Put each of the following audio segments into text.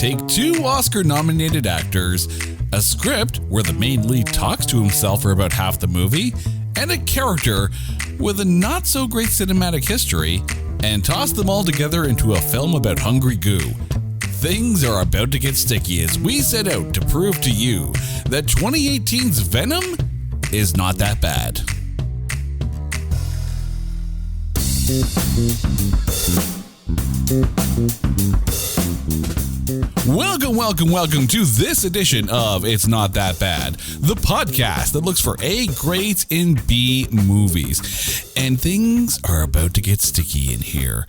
take two Oscar-nominated actors, a script where the main lead talks to himself for about half the movie, and a character with a not-so-great cinematic history, and toss them all together into a film about hungry goo. Things are about to get sticky as we set out to prove to you that 2018's Venom is not that bad. Welcome to this edition of It's Not That Bad, the podcast that looks for A grades in B movies. And things are about to get sticky in here.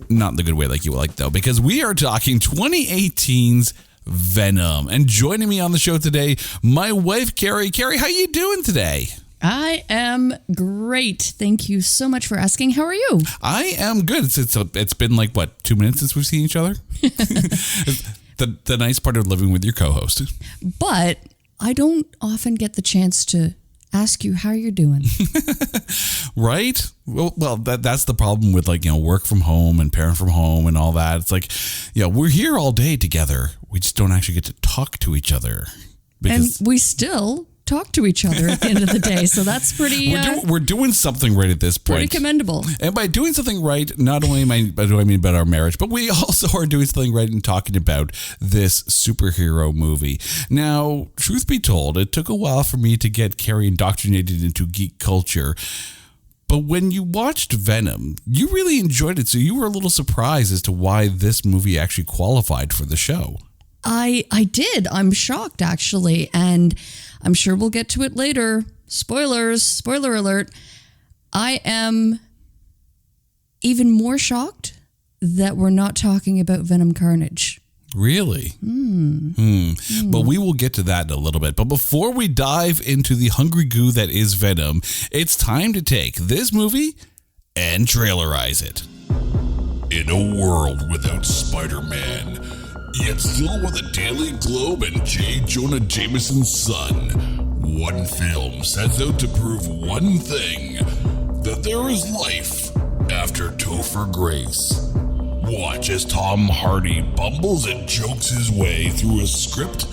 Not in the good way like you like, though, because we are talking 2018's Venom. And joining me on the show today, my wife, Carrie. Carrie, how you doing today? I am great. Thank you so much for asking. How are you? I am good. It's been like, what, 2 minutes since we've seen each other? The nice part of living with your co-host. But I don't often get the chance to ask you how you're doing. Right? Well, that's the problem with work from home and parent from home and all that. It's like, we're here all day together. We just don't actually get to talk to each other. And we still talk to each other at the end of the day. So that's pretty... We're doing something right at this point. Pretty commendable. And by doing something right, not only do I mean about our marriage, but we also are doing something right in talking about this superhero movie. Now, truth be told, it took a while for me to get Carrie indoctrinated into geek culture. But when you watched Venom, you really enjoyed it. So you were a little surprised as to why this movie actually qualified for the show. I did. I'm shocked, actually. And I'm sure we'll get to it later. Spoiler alert. I am even more shocked that we're not talking about Venom Carnage. Really? But we will get to that in a little bit. But before we dive into the hungry goo that is Venom, it's time to take this movie and trailerize it. In a world without Spider-Man, yet still with a Daily Globe and J. Jonah Jameson's son, one film sets out to prove one thing, that there is life after Topher Grace. Watch as Tom Hardy bumbles and jokes his way through a script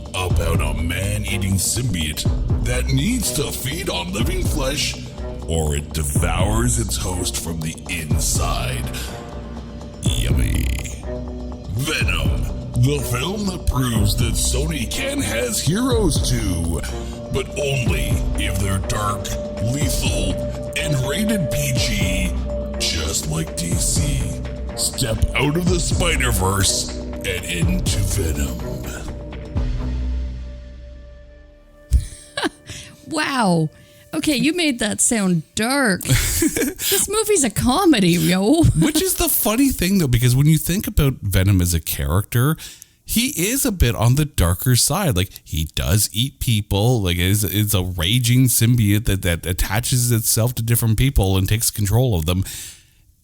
about a man-eating symbiote that needs to feed on living flesh or it devours its host from the inside. Yummy. Venom, the film that proves that Sony can has heroes too, but only if they're dark, lethal, and rated PG, just like DC. Step out of the Spider-Verse and into Venom. Wow. Okay, you made that sound dark. This movie's a comedy, yo. Which is the funny thing, though, because when you think about Venom as a character, he is a bit on the darker side. Like, he does eat people. Like, it's a raging symbiote that attaches itself to different people and takes control of them.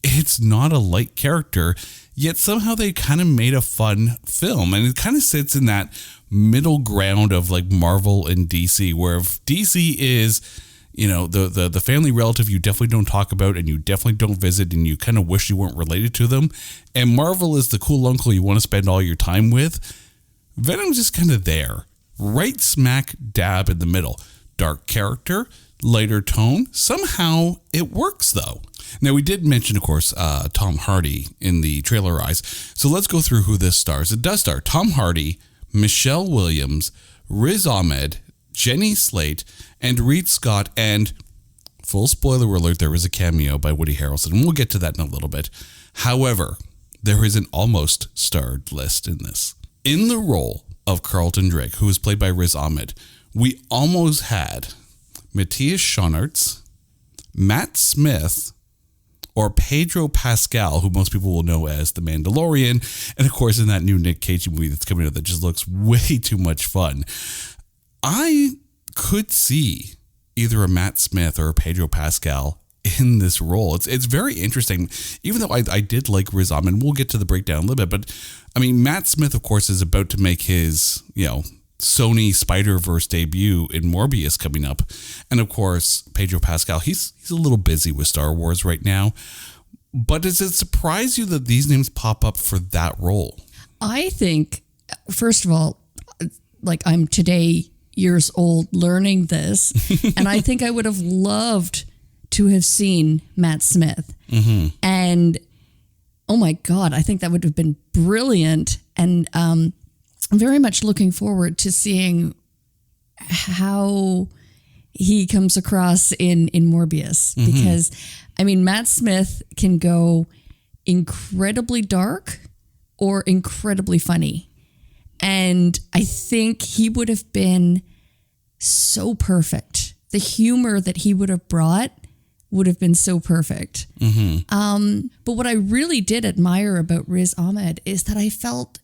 It's not a light character, yet somehow they kind of made a fun film. And it kind of sits in that middle ground of like Marvel and DC, where if DC is, the family relative you definitely don't talk about and you definitely don't visit and you kind of wish you weren't related to them, and Marvel is the cool uncle you want to spend all your time with, Venom's just kind of there, right smack dab in the middle. Dark character, lighter tone. Somehow it works, though. Now, we did mention, of course, Tom Hardy in the trailerize. So let's go through who this stars. It does star Tom Hardy, Michelle Williams, Riz Ahmed, Jenny Slate, and Reed Scott. And full spoiler alert, there is a cameo by Woody Harrelson. And we'll get to that in a little bit. However, there is an almost starred list in this. In the role of Carlton Drake, who is played by Riz Ahmed, we almost had Matthias Schoenaerts, Matt Smith, or Pedro Pascal, who most people will know as The Mandalorian, and of course in that new Nick Cage movie that's coming out that just looks way too much fun. I could see either a Matt Smith or a Pedro Pascal in this role. It's very interesting, even though I did like Riz Ahmed. We'll get to the breakdown a little bit, but I mean, Matt Smith, of course, is about to make his, Sony Spider-Verse debut in Morbius coming up. And of course, Pedro Pascal, he's a little busy with Star Wars right now. But does it surprise you that these names pop up for that role? I think, first of all, like I'm today years old learning this, and I think I would have loved to have seen Matt Smith. And oh my God, I think that would have been brilliant. And I'm very much looking forward to seeing how he comes across in Morbius, because I mean, Matt Smith can go incredibly dark or incredibly funny. And I think he would have been so perfect. The humor that he would have brought would have been so perfect. But what I really did admire about Riz Ahmed is that I felt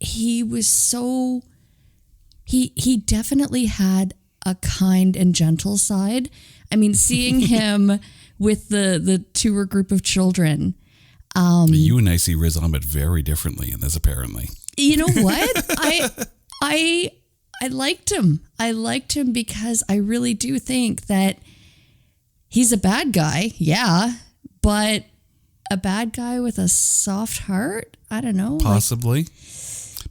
he was so, he definitely had a kind and gentle side. I mean, seeing him with the tour group of children. You and I see Riz Ahmed very differently in this, apparently. You know what? I liked him. I liked him because I really do think that he's a bad guy, yeah, but a bad guy with a soft heart? I don't know. Possibly.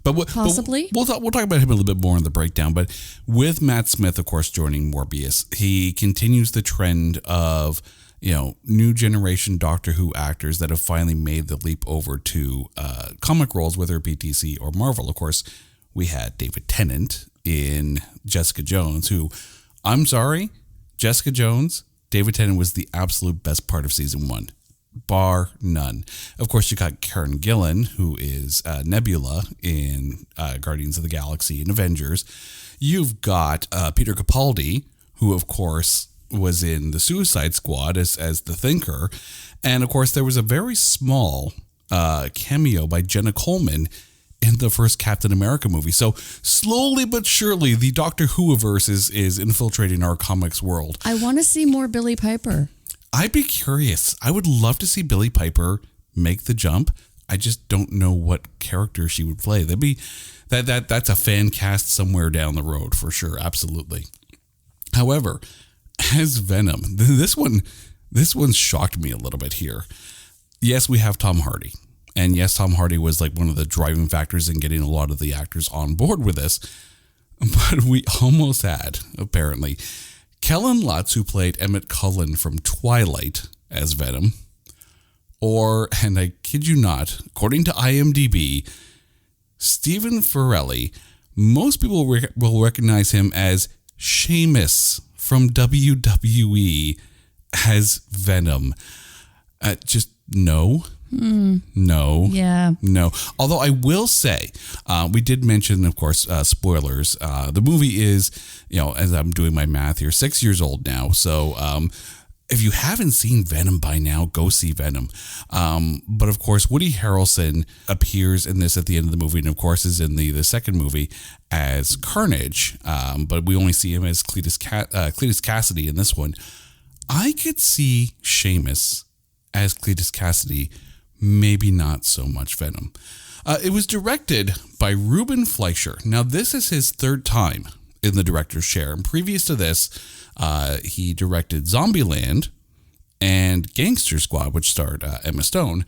Possibly. We'll talk about him a little bit more in the breakdown. But with Matt Smith, of course, joining Morbius, he continues the trend of, new generation Doctor Who actors that have finally made the leap over to comic roles, whether it be DC or Marvel. Of course, we had David Tennant in Jessica Jones, who, I'm sorry, Jessica Jones, David Tennant was the absolute best part of season 1. Bar none. Of course, you got Karen Gillan, who is Nebula in Guardians of the Galaxy and Avengers. You've got Peter Capaldi, who, of course, was in the Suicide Squad as the Thinker. And, of course, there was a very small cameo by Jenna Coleman in the first Captain America movie. So slowly but surely, the Doctor Who-averse is infiltrating our comics world. I want to see more Billie Piper. I'd be curious. I would love to see Billie Piper make the jump. I just don't know what character she would play. That's a fan cast somewhere down the road for sure. Absolutely. However, as Venom, this one shocked me a little bit here. Yes, we have Tom Hardy. And yes, Tom Hardy was like one of the driving factors in getting a lot of the actors on board with this. But we almost had, apparently, Kellen Lutz, who played Emmett Cullen from Twilight as Venom, or, and I kid you not, according to IMDb, Stephen Farrelly. Most people will recognize him as Sheamus from WWE as Venom. Just no. No. Yeah. No. Although I will say, we did mention, of course, spoilers. The movie is, as I'm doing my math here, 6 years old now. So if you haven't seen Venom by now, go see Venom. But of course, Woody Harrelson appears in this at the end of the movie, and of course is in the second movie as Carnage. But we only see him as Cletus Cassidy in this one. I could see Sheamus as Cletus Cassidy. Maybe not so much Venom. It was directed by Ruben Fleischer. Now, this is his third time in the director's chair. And previous to this, he directed Zombieland and Gangster Squad, which starred Emma Stone.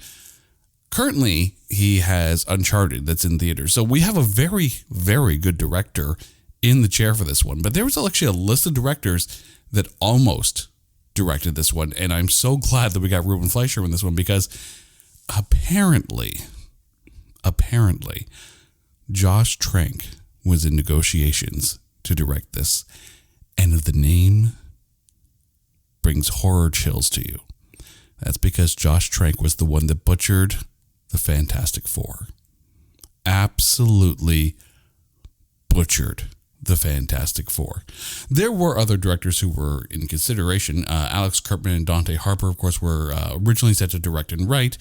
Currently, he has Uncharted that's in theaters. So we have a very, very good director in the chair for this one. But there was actually a list of directors that almost directed this one. And I'm so glad that we got Ruben Fleischer in this one, because apparently, Josh Trank was in negotiations to direct this, and the name brings horror chills to you. That's because Josh Trank was the one that butchered the Fantastic Four. Absolutely butchered the Fantastic Four. There were other directors who were in consideration. Alex Kurtzman and Dante Harper, of course, were originally set to direct and write.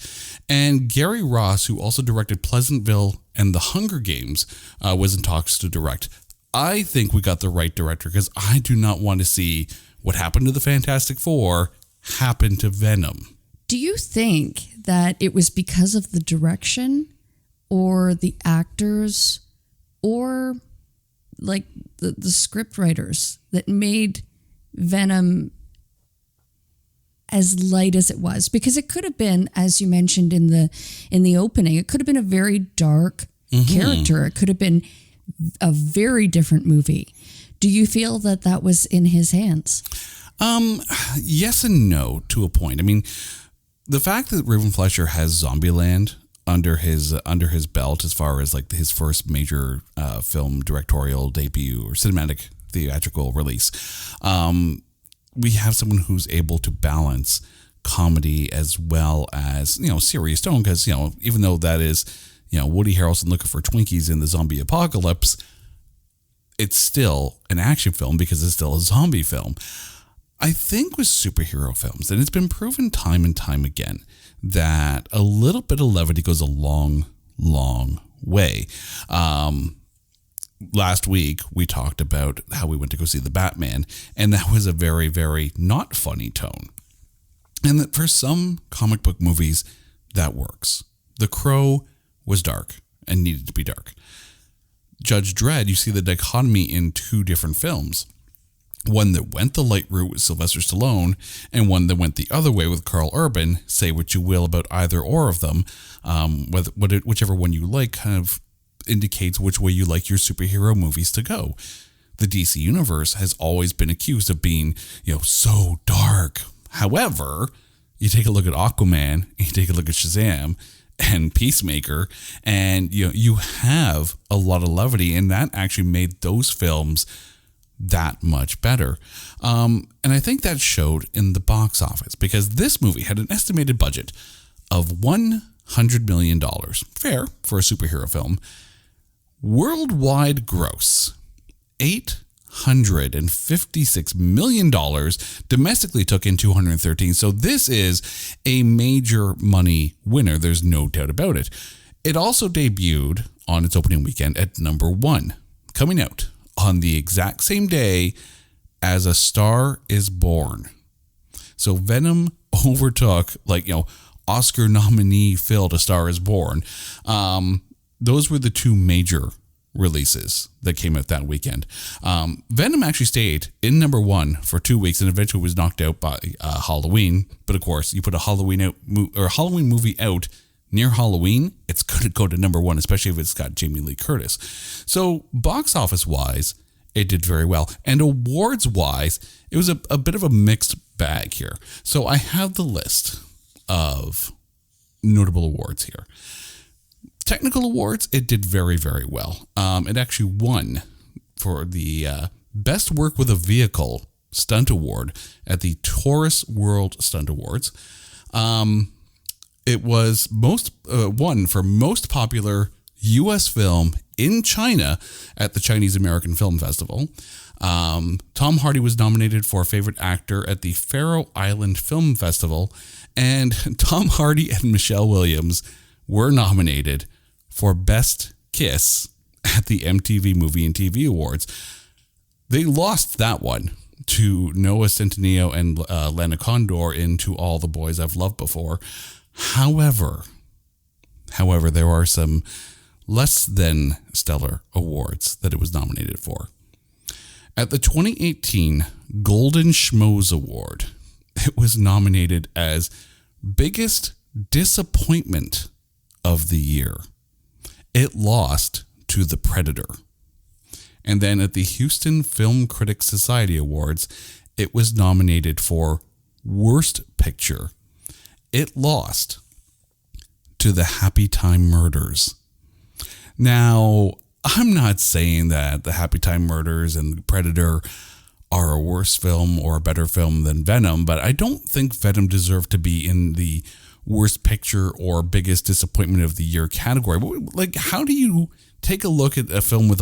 And Gary Ross, who also directed Pleasantville and The Hunger Games, was in talks to direct. I think we got the right director, because I do not want to see what happened to the Fantastic Four happen to Venom. Do you think that it was because of the direction or the actors or like the script writers that made Venom as light as it was, because it could have been, as you mentioned in the opening, it could have been a very dark character. It could have been a very different movie. Do you feel that was in his hands? Yes and no, to a point. I mean, the fact that Raven Fleischer has Zombieland under his belt, as far as like his first major film directorial debut or cinematic theatrical release, we have someone who's able to balance comedy as well as, serious tone, because, even though that is, Woody Harrelson looking for Twinkies in the zombie apocalypse, it's still an action film because it's still a zombie film. I think with superhero films, and it's been proven time and time again, that a little bit of levity goes a long, long way. Last week, we talked about how we went to go see The Batman, and that was a very, very not funny tone. And that for some comic book movies, that works. The Crow was dark and needed to be dark. Judge Dredd, you see the dichotomy in two different films. One that went the light route with Sylvester Stallone, and one that went the other way with Carl Urban. Say what you will about either or of them. Whichever one you like kind of indicates which way you like your superhero movies to go. The DC universe has always been accused of being, so dark. However, you take a look at Aquaman, you take a look at Shazam and Peacemaker, and you have a lot of levity, and that actually made those films that much better. And I think that showed in the box office, because this movie had an estimated budget of $100 million. Fair for a superhero film. Worldwide gross, $856 million. Domestically took in 213. So this is a major money winner. There's no doubt about it. It also debuted on its opening weekend at number 1, coming out on the exact same day as A Star Is Born. So Venom overtook, Oscar nominee filled A Star Is Born. Those were the two major releases that came out that weekend. Venom actually stayed in number 1 for 2 weeks and eventually was knocked out by Halloween. But of course, you put a Halloween movie out near Halloween, it's going to go to number 1, especially if it's got Jamie Lee Curtis. So box office wise, it did very well. And awards wise, it was a bit of a mixed bag here. So I have the list of notable awards here. Technical awards, it did very, very well. It actually won for the Best Work with a Vehicle Stunt Award at the Taurus World Stunt Awards. It was won for Most Popular U.S. Film in China at the Chinese American Film Festival. Tom Hardy was nominated for Favorite Actor at the Faroe Island Film Festival. And Tom Hardy and Michelle Williams were nominated for Best Kiss at the MTV Movie and TV Awards. They lost that one to Noah Centineo and Lana Condor in To All the Boys I've Loved Before. However, there are some less than stellar awards that it was nominated for. At the 2018 Golden Schmoes Award, it was nominated as Biggest Disappointment of the Year. It lost to The Predator. And then at the Houston Film Critics Society Awards, it was nominated for Worst Picture. It lost to The Happy Time Murders. Now, I'm not saying that The Happy Time Murders and The Predator are a worse film or a better film than Venom, but I don't think Venom deserved to be in the Worst Picture or Biggest Disappointment of the Year category. How do you take a look at a film with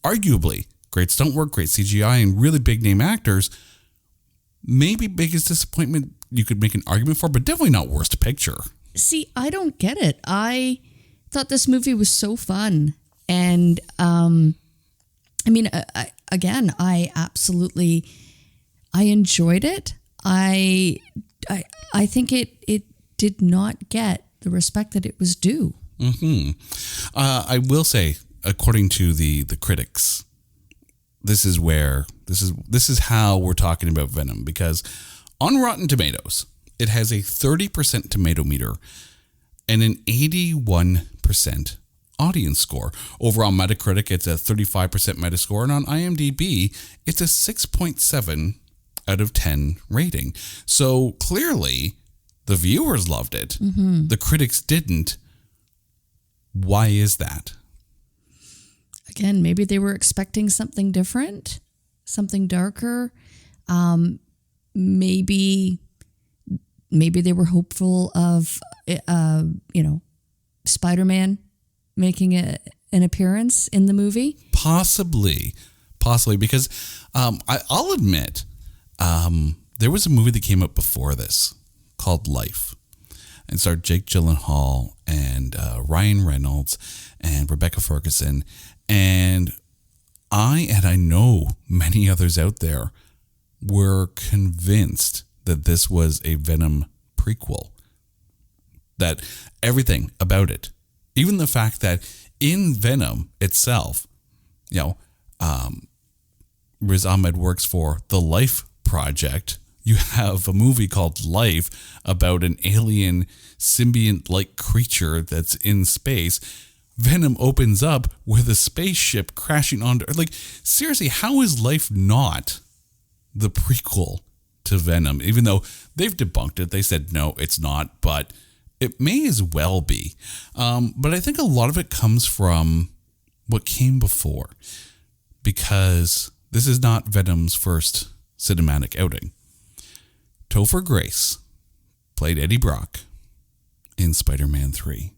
arguably great stunt work, great CGI, and really big name actors? Maybe Biggest Disappointment you could make an argument for, but definitely not Worst Picture. See, I don't get it. I thought this movie was so fun. And, I enjoyed it. I think it did not get the respect that it was due. Mm-hmm. I will say, according to the critics, this is how we're talking about Venom, because On Rotten Tomatoes, it has a 30% tomato meter and an 81% audience score. Over on Metacritic, it's a 35% Metascore, and on IMDb, it's a 6.7 out of 10 rating. So clearly, the viewers loved it. The critics didn't. Why is that? Again, maybe they were expecting something different, something darker. Maybe they were hopeful of, Spider-Man making an appearance in the movie. Possibly, because I'll admit, there was a movie that came out before this called Life, and starred Jake Gyllenhaal and Ryan Reynolds and Rebecca Ferguson, and I know many others out there were convinced that this was a Venom prequel. That everything about it, even the fact that in Venom itself, Riz Ahmed works for the Life Project. You have a movie called Life about an alien symbiont-like creature that's in space. Venom opens up with a spaceship crashing onto... Like, seriously, how is Life not the prequel to Venom? Even though they've debunked it. They said, no, it's not, but it may as well be. But I think a lot of it comes from what came before. Because this is not Venom's first cinematic outing. Topher Grace played Eddie Brock in Spider-Man 3.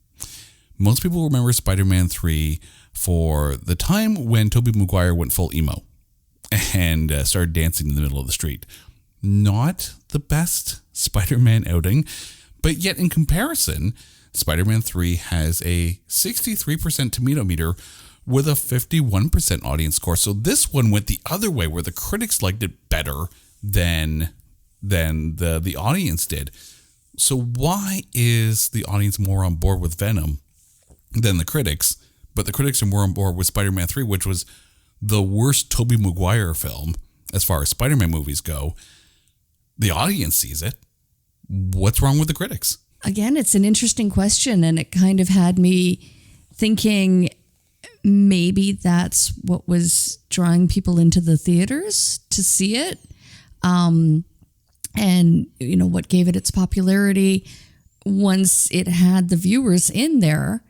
Most people remember Spider-Man 3 for the time when Tobey Maguire went full emo and started dancing in the middle of the street. Not the best Spider-Man outing, but yet in comparison, Spider-Man 3 has a 63% tomato meter with a 51% audience score. So this one went the other way, where the critics liked it better than the audience did. So why is the audience more on board with Venom than the critics? But the critics are more on board with Spider-Man 3, which was the worst Tobey Maguire film as far as Spider-Man movies go. The audience sees it. What's wrong with the critics? Again, it's an interesting question, and it kind of had me thinking maybe that's what was drawing people into the theaters to see it. And, what gave it its popularity once it had the viewers in there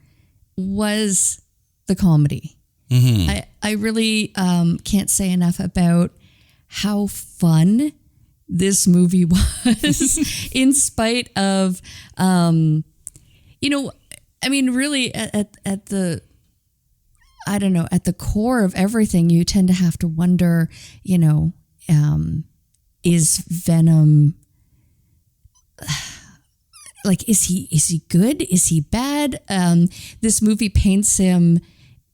was the comedy. Mm-hmm. I really can't say enough about how fun this movie was in spite of, really at the core of everything, you tend to have to wonder, is Venom, is he good? Is he bad? This movie paints him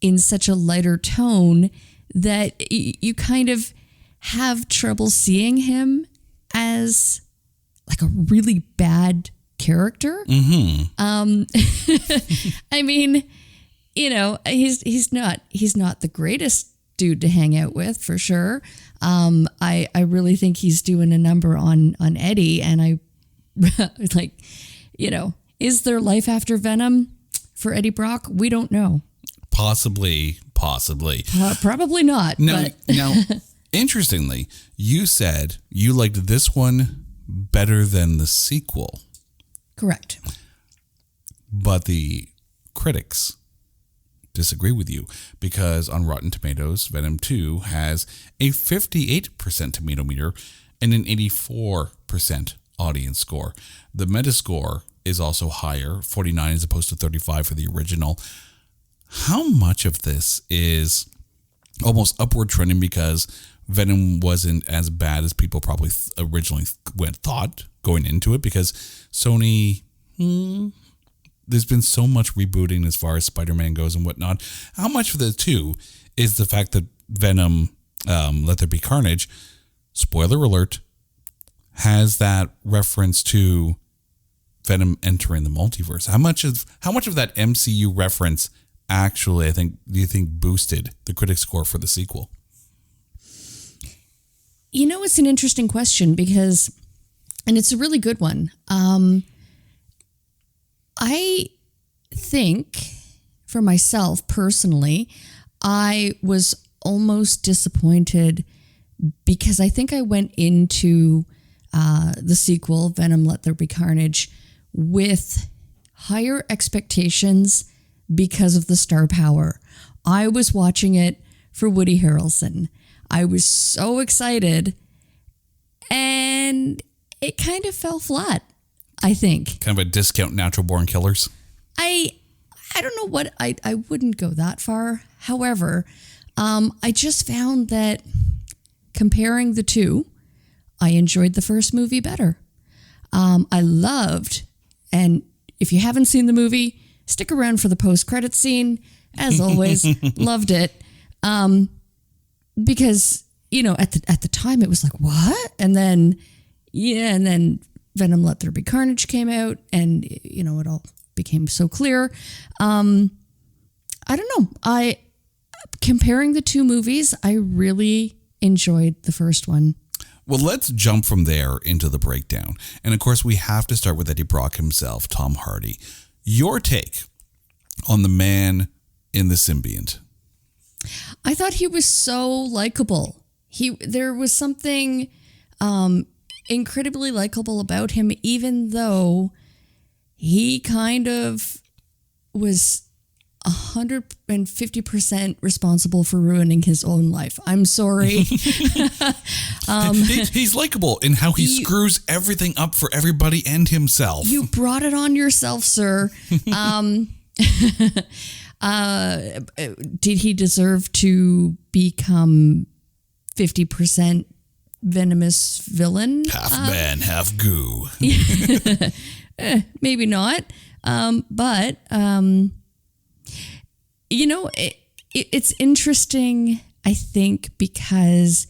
in such a lighter tone that you kind of have trouble seeing him as like a really bad character. Mm-hmm. He's not the greatest dude to hang out with, for sure. I really think he's doing a number on Eddie, and I is there life after Venom for Eddie Brock? We don't know. Possibly. Probably not. Now, interestingly, you said you liked this one better than the sequel. Correct. But the critics disagree with you, because on Rotten Tomatoes, Venom 2 has a 58% tomato meter and an 84% audience score. The Metascore is also higher, 49 as opposed to 35 for the original. How much of this is almost upward trending because Venom wasn't as bad as people probably originally thought going into it? Because Sony, there's been so much rebooting as far as Spider-Man goes and whatnot. How much of the two is the fact that Venom, Let There Be Carnage, spoiler alert, has that reference to Venom entering the multiverse? How much of that MCU reference actually, do you think boosted the critic score for the sequel? It's an interesting question, because and it's a really good one. I think for myself personally, I was almost disappointed because I think I went into the sequel, Venom, Let There Be Carnage, with higher expectations because of the star power. I was watching it for Woody Harrelson. I was so excited, and it kind of fell flat, I think. Kind of a discount Natural Born Killers. I don't know what, I wouldn't go that far. However, I just found that comparing the two, I enjoyed the first movie better. I loved, and if you haven't seen the movie, stick around for the post-credit scene. As always, loved it. Because, at the time it was like, what? And then Venom Let There Be Carnage came out, and, it all became so clear. I don't know. Comparing the two movies, I really enjoyed the first one. Well, let's jump from there into the breakdown. And of course, we have to start with Eddie Brock himself, Tom Hardy. Your take on the man in the symbiont. I thought he was so likable. There was something incredibly likable about him, even though he kind of was 150% responsible for ruining his own life. I'm sorry. He's likable in how he screws everything up for everybody and himself. You brought it on yourself, sir. Did he deserve to become 50% venomous villain? Half man, half goo. Maybe not. But it's interesting, I think, because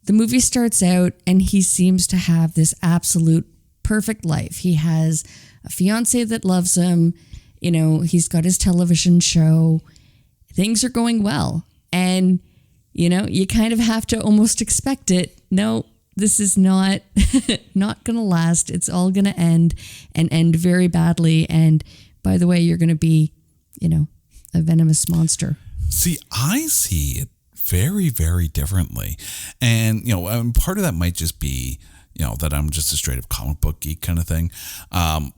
the movie starts out and he seems to have this absolute perfect life. He has a fiance that loves him. He's got his television show. Things are going well. And, you kind of have to almost expect it. No, this is not going to last. It's all going to end and end very badly. And by the way, you're going to be, a venomous monster. See, I see it very, very differently. And, part of that might just be, that I'm just a straight up comic book geek kind of thing.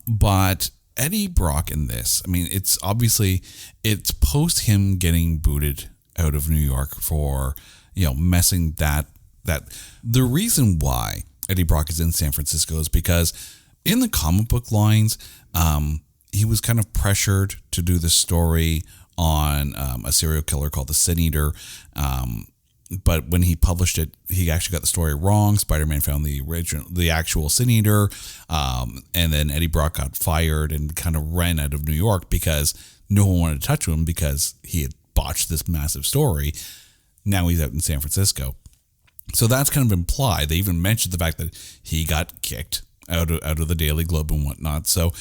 But Eddie Brock in this, it's obviously, it's post him getting booted out of New York for, messing that the reason why Eddie Brock is in San Francisco is because in the comic book lines, he was kind of pressured to do this story on a serial killer called the Sin Eater. But when he published it, he actually got the story wrong. Spider-Man found the actual Sin Eater. And then Eddie Brock got fired and kind of ran out of New York because no one wanted to touch him because he had botched this massive story. Now he's out in San Francisco. So that's kind of implied. They even mentioned the fact that he got kicked out of the Daily Globe and whatnot. So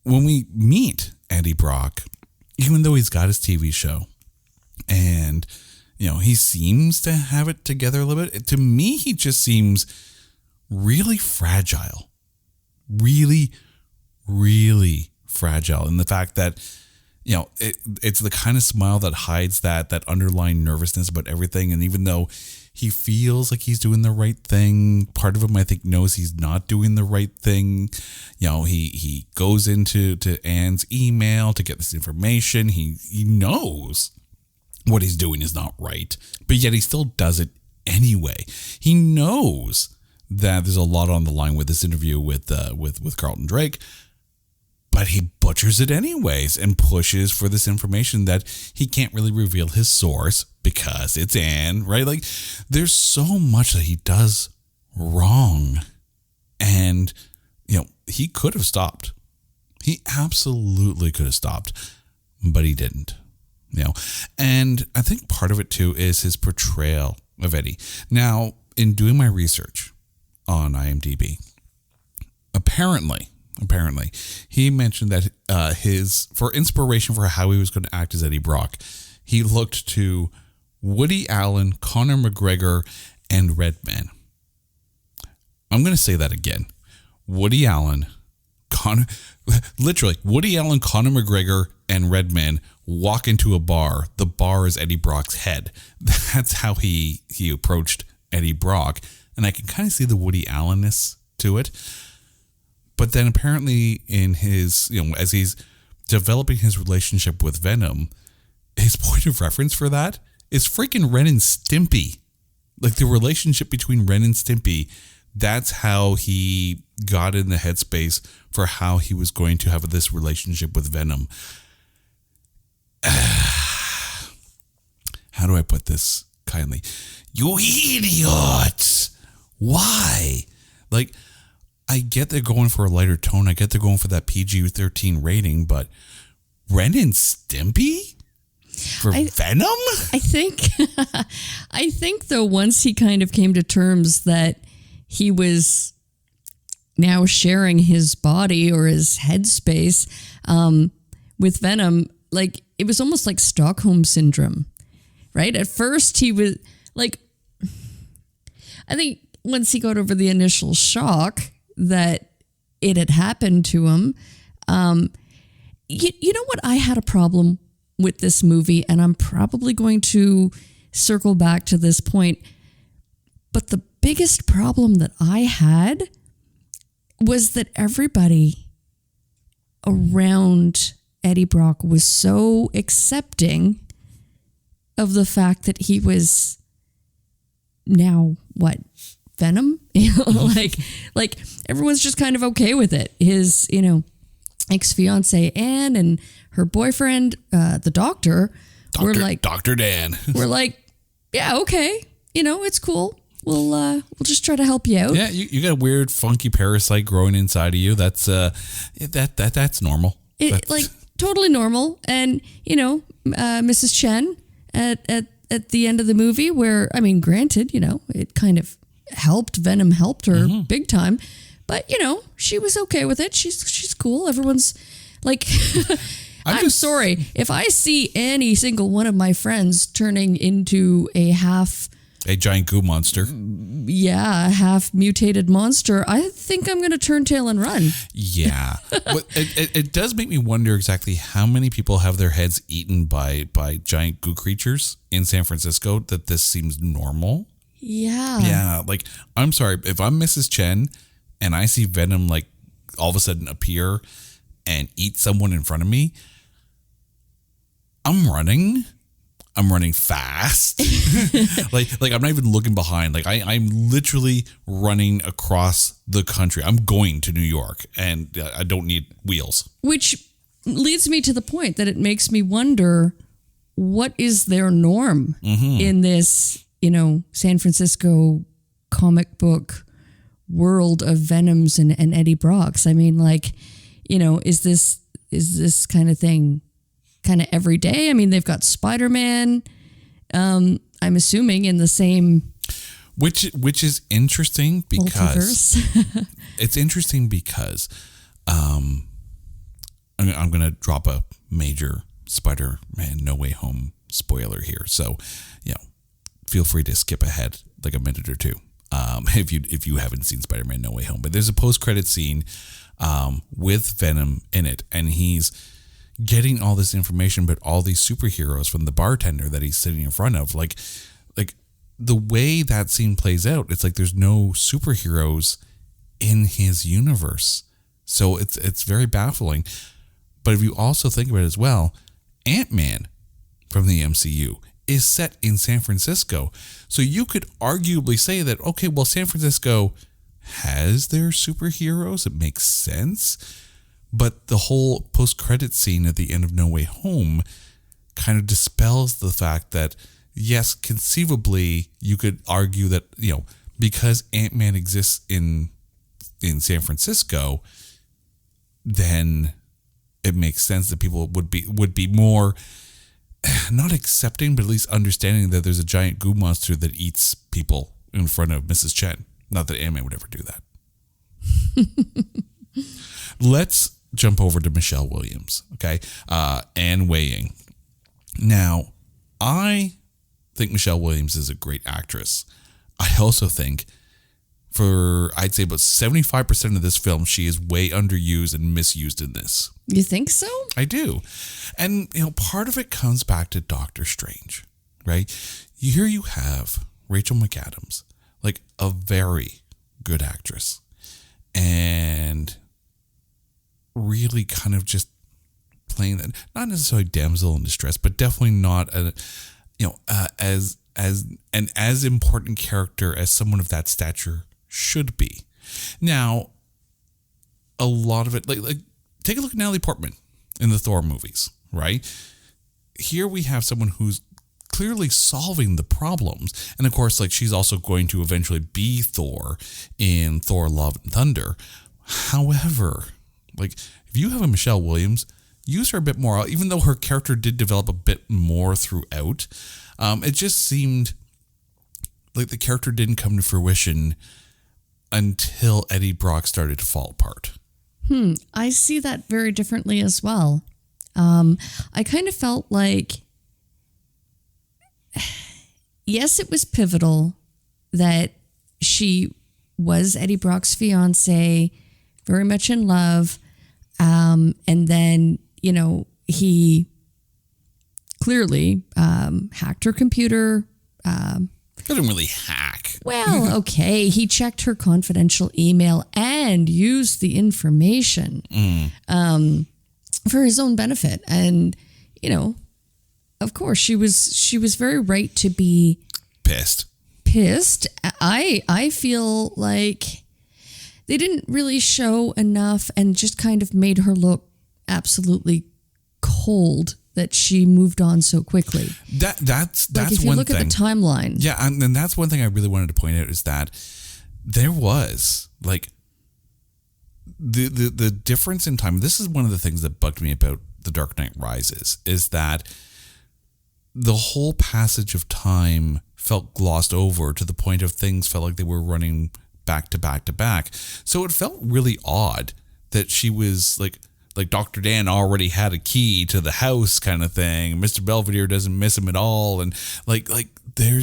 when we meet Eddie Brock, even though he's got his TV show and, he seems to have it together a little bit, to me, he just seems really fragile. Really, really fragile. And the fact that, it's the kind of smile that hides that underlying nervousness about everything. And even though he feels like he's doing the right thing, part of him, I think, knows he's not doing the right thing. He goes into Anne's email to get this information. He knows what he's doing is not right, but yet he still does it anyway. He knows that there's a lot on the line with this interview with Carlton Drake, but he butchers it anyways and pushes for this information that he can't really reveal his source because it's Anne, right? Like, there's so much that he does wrong. And, he could have stopped. He absolutely could have stopped, but he didn't. And I think part of it too is his portrayal of Eddie. Now, in doing my research on IMDb, apparently he mentioned that for inspiration for how he was going to act as Eddie Brock, he looked to Woody Allen, Conor McGregor, and Redman. I'm going to say that again. Woody Allen, literally Woody Allen, Conor McGregor, and Redman walk into a bar. The bar is Eddie Brock's head. That's how he approached Eddie Brock, and I can kind of see the Woody Allenness to it. But then apparently in his, as he's developing his relationship with Venom, his point of reference for that is freaking Ren and Stimpy. Like the relationship between Ren and Stimpy, that's how he got in the headspace for how he was going to have this relationship with Venom. How do I put this kindly? You idiots! Why? Like, I get they're going for a lighter tone. I get they're going for that PG-13 rating, but Ren and Stimpy? For Venom? I think though, once he kind of came to terms that he was now sharing his body or his headspace with Venom, like it was almost like Stockholm syndrome, right? At first he was like, I think once he got over the initial shock that it had happened to him, you know what? I had a problem with this movie, and I'm probably going to circle back to this point. But the biggest problem that I had was that everybody around Eddie Brock was so accepting of the fact that he was now Venom? like everyone's just kind of okay with it. His, ex-fiance Anne and her boyfriend, the doctor, were like, Dr. Dan. We're like, yeah, okay, it's cool. We'll just try to help you out. Yeah, you got a weird, funky parasite growing inside of you. That's that's normal. Like totally normal. And Mrs. Chen at the end of the movie, where granted, it kind of helped. Venom helped her big time, but she was okay with it. She's cool. Everyone's like. I'm sorry if I see any single one of my friends turning into a giant goo monster. Yeah, a half mutated monster. I think I'm going to turn tail and run. Yeah. It does make me wonder exactly how many people have their heads eaten by giant goo creatures in San Francisco that this seems normal. Yeah. Yeah. Like, I'm sorry. If I'm Mrs. Chen and I see Venom like all of a sudden appear and eat someone in front of me, I'm running fast. like I'm not even looking behind. Like I'm literally running across the country. I'm going to New York, and I don't need wheels. Which leads me to the point that it makes me wonder, what is their norm in this, San Francisco comic book world of Venoms and Eddie Brocks? Is this kind of thing kind of every day? They've got Spider-Man, I'm assuming in the same, which is interesting because it's interesting because I'm going to drop a major Spider-Man No Way Home spoiler here, so feel free to skip ahead like a minute or two if you haven't seen Spider-Man No Way Home. But there's a post-credit scene with Venom in it, and he's getting all this information about all these superheroes from the bartender that he's sitting in front of. Like the way that scene plays out, it's like there's no superheroes in his universe. So it's very baffling. But if you also think about it as well, Ant-Man from the MCU is set in San Francisco. So you could arguably say that, okay, well, San Francisco has their superheroes. It makes sense. But the whole post-credit scene at the end of No Way Home kind of dispels the fact that, yes, conceivably, you could argue that, because Ant-Man exists in San Francisco, then it makes sense that people would be more, not accepting, but at least understanding that there's a giant goo monster that eats people in front of Mrs. Chen. Not that Ant-Man would ever do that. Let's jump over to Michelle Williams, okay? Anne Weying. Now, I think Michelle Williams is a great actress. I also think for I'd say about 75% of this film, she is way underused and misused in this. You think so? I do. And, part of it comes back to Doctor Strange, right? Here you have Rachel McAdams, like a very good actress, and really kind of just playing that, not necessarily damsel in distress, but definitely not as an important character as someone of that stature should be. Now, a lot of it, like take a look at Natalie Portman in the Thor movies, right? Here we have someone who's clearly solving the problems. And of course, like, she's also going to eventually be Thor in Thor Love and Thunder. However, like, if you have a Michelle Williams, use her a bit more, even though her character did develop a bit more throughout. It just seemed like the character didn't come to fruition until Eddie Brock started to fall apart. I see that very differently as well. I kind of felt like, yes, it was pivotal that she was Eddie Brock's fiance, very much in love. And then, he clearly hacked her computer. Didn't really hack. Well, okay. He checked her confidential email and used the information for his own benefit. And, of course, she was very right to be pissed. I feel like they didn't really show enough and just kind of made her look absolutely cold that she moved on so quickly. That's like, if you one look thing. at the timeline. Yeah, and that's one thing I really wanted to point out is that there was like the difference in time. This is one of the things that bugged me about The Dark Knight Rises, is that the whole passage of time felt glossed over to the point of things felt like they were running back to back to back. So it felt really odd that she was like Dr. Dan already had a key to the house kind of thing. Mr. Belvedere doesn't miss him at all. And like there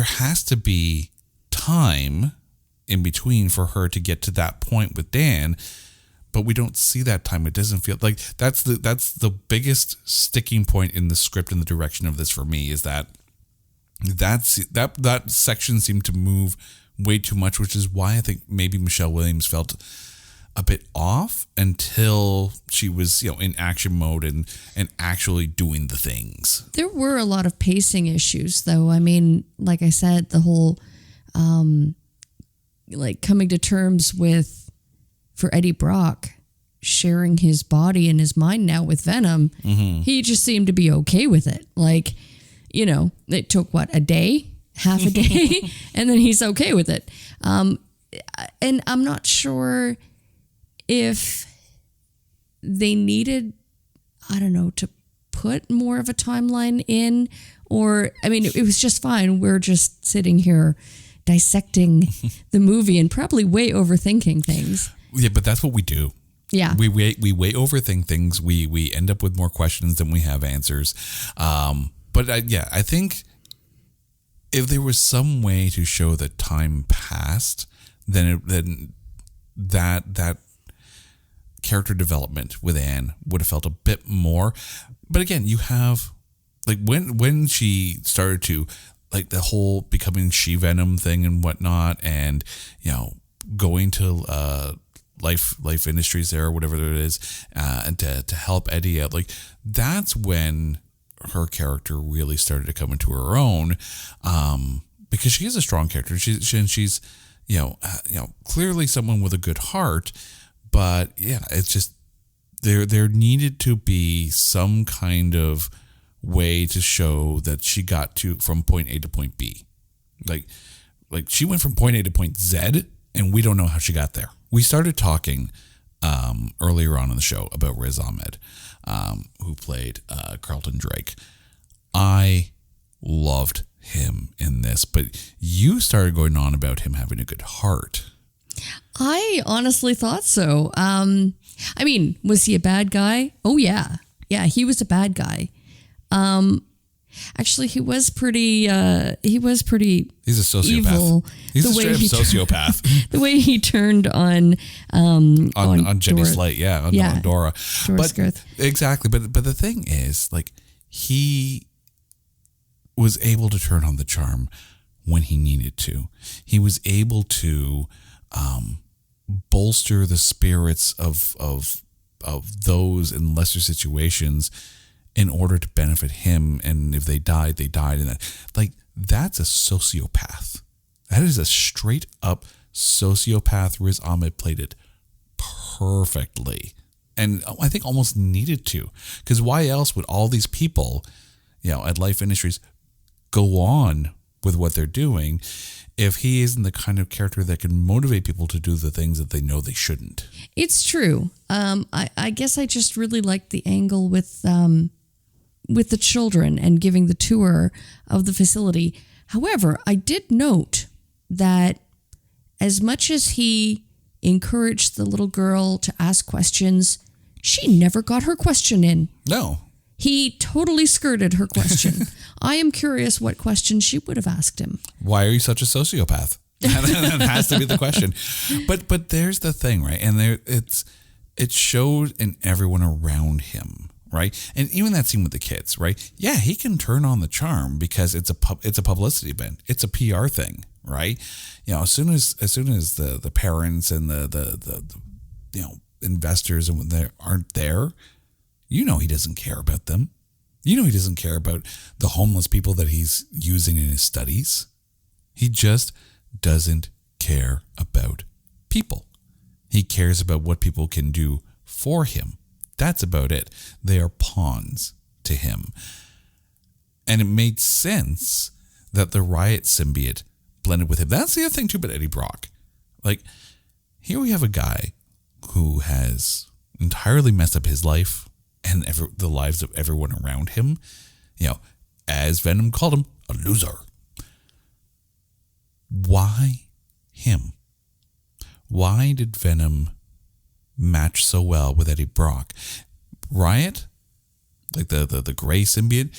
has to be time in between for her to get to that point with Dan, but we don't see that time. It doesn't feel like that's the biggest sticking point in the script and the direction of this for me, is that section seemed to move way too much, which is why I think maybe Michelle Williams felt a bit off until she was, in action mode and actually doing the things. There were a lot of pacing issues, though. I mean, like I said, the whole coming to terms with, for Eddie Brock, sharing his body and his mind now with Venom, he just seemed to be okay with it. Like, it took a day, half a day, and then he's okay with it. And I'm not sure if they needed, to put more of a timeline in, or, it was just fine. We're just sitting here dissecting the movie and probably way overthinking things. Yeah, but that's what we do. Yeah. We way overthink things. We end up with more questions than we have answers. But I think if there was some way to show that time passed, then that character development with Anne would have felt a bit more. But again, you have when she started to the whole becoming She-Venom thing and whatnot, and going to Life Industries there or whatever it is, and to help Eddie out, that's when her character really started to come into her own, because she is a strong character. She's clearly someone with a good heart. But yeah, it's just there needed to be some kind of way to show that she got from point A to point B. Like she went from point A to point Z, and we don't know how she got there. We started talking earlier on in the show about Riz Ahmed, who played Carlton Drake. I loved him in this, but you started going on about him having a good heart. I honestly thought so. Was he a bad guy? Oh, yeah. Yeah, he was a bad guy. Actually, he was pretty. He's a sociopath. Evil. He's a straight up sociopath. The way he turned on Jenny Slate, on Dora. Dora's girth. Exactly. But the thing is, like, he was able to turn on the charm when he needed to. He was able to bolster the spirits of those in lesser situations in order to benefit him. And if they died, and that, like, that's a sociopath. That is a straight up sociopath. Riz Ahmed played it perfectly, and I think almost needed to, because why else would all these people, at Life Industries go on with what they're doing if he isn't the kind of character that can motivate people to do the things that they know they shouldn't? It's true. I guess I just really liked the angle with the children and giving the tour of the facility. However, I did note that as much as he encouraged the little girl to ask questions, she never got her question in. No. He totally skirted her question. I am curious what question she would have asked him. Why are you such a sociopath? That has to be the question. But there's the thing, right? And it showed in everyone around him, right? And even that scene with the kids, right? Yeah, he can turn on the charm because it's a publicity event. It's a PR thing, right? As soon as the parents and the investors and they aren't there, he doesn't care about them. He doesn't care about the homeless people that he's using in his studies. He just doesn't care about people. He cares about what people can do for him. That's about it. They are pawns to him. And it made sense that the Riot symbiote blended with him. That's the other thing too about Eddie Brock. Like, here we have a guy who has entirely messed up his life and the lives of everyone around him. As Venom called him, a loser. Why him? Why did Venom match so well with Eddie Brock? Riot, like the gray symbiote,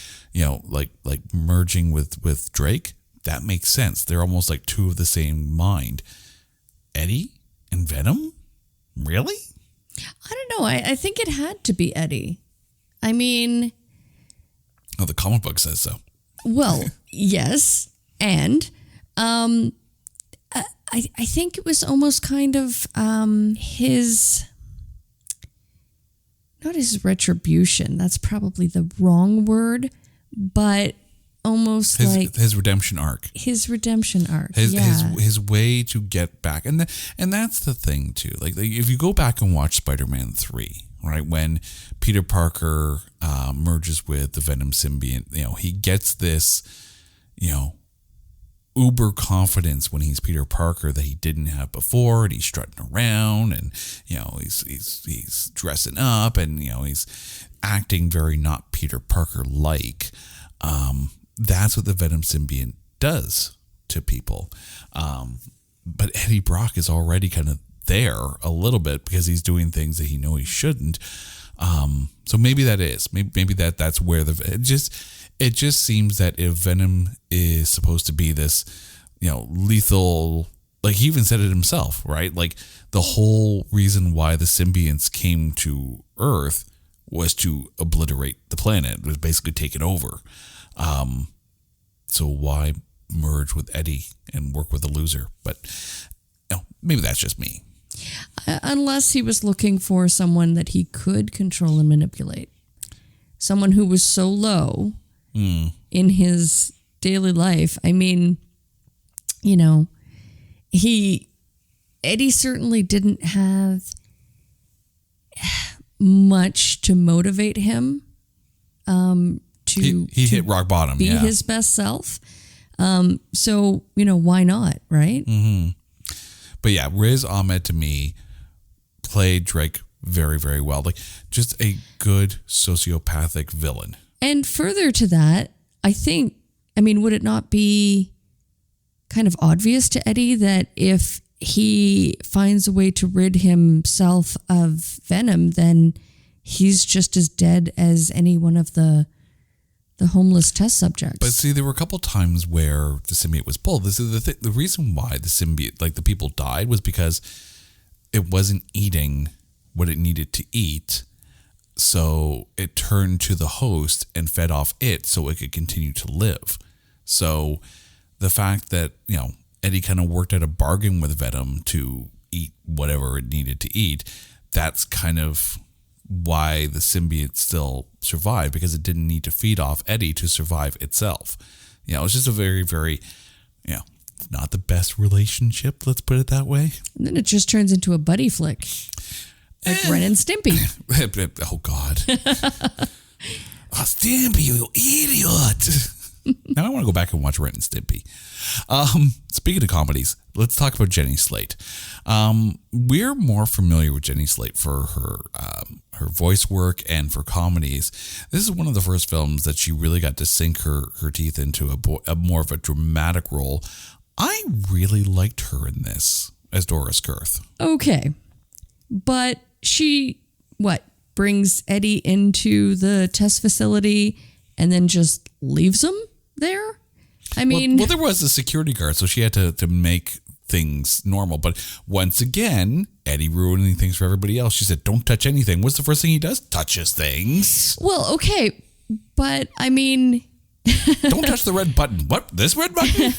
like merging with Drake, that makes sense. They're almost like two of the same mind. Eddie and Venom? Really? I don't know. I think it had to be Eddie. I mean... Oh, the comic book says so. Well, yes. And I think it was almost kind of his... Not his retribution. That's probably the wrong word. But almost his redemption arc. His redemption arc. His way to get back. And that's the thing too. Like if you go back and watch Spider-Man 3, right, when Peter Parker merges with the Venom symbiote, he gets this, uber confidence when he's Peter Parker that he didn't have before, and he's strutting around, and he's dressing up, and he's acting very not Peter Parker like. That's what the Venom symbiote does to people. But Eddie Brock is already kind of there a little bit because he's doing things that he shouldn't. So maybe that is. Maybe that's where it just seems that if Venom is supposed to be this, lethal, like he even said it himself, right? Like the whole reason why the symbionts came to Earth was to obliterate the planet. It was basically take it over. So why merge with Eddie and work with a loser? But maybe that's just me. Unless he was looking for someone that he could control and manipulate. Someone who was so low in his daily life. I mean, Eddie certainly didn't have much to motivate him he hit rock bottom, be his best self. So, why not, right? Mm-hmm. But yeah, Riz Ahmed to me played Drake very, very well. Like just a good sociopathic villain. And further to that, would it not be kind of obvious to Eddie that if he finds a way to rid himself of Venom, then he's just as dead as any one of the the homeless test subjects. But see, there were a couple times where the symbiote was pulled. This is the reason why the symbiote, like the people died, was because it wasn't eating what it needed to eat. So it turned to the host and fed off it so it could continue to live. So the fact that, Eddie kind of worked out a bargain with Venom to eat whatever it needed to eat, that's kind of why the symbiote still survived, because it didn't need to feed off Eddie to survive itself. It's just a very, very, not the best relationship, let's put it that way. And then it just turns into a buddy flick. Like Ren and Stimpy. Oh, God. Oh, Stimpy, you idiot. Now I want to go back and watch Ren and Stimpy. Speaking of comedies, let's talk about Jenny Slate. We're more familiar with Jenny Slate for her voice work and for comedies. This is one of the first films that she really got to sink her teeth into a more of a dramatic role. I really liked her in this as Doris Girth. Okay. But she, brings Eddie into the test facility and then just leaves him there? I mean... Well, there was a security guard, so she had to make things normal. But once again, Eddie ruining things for everybody else. She said, don't touch anything. What's the first thing he does? Touches things. Well, okay. But, I mean... Don't touch the red button. What? This red button?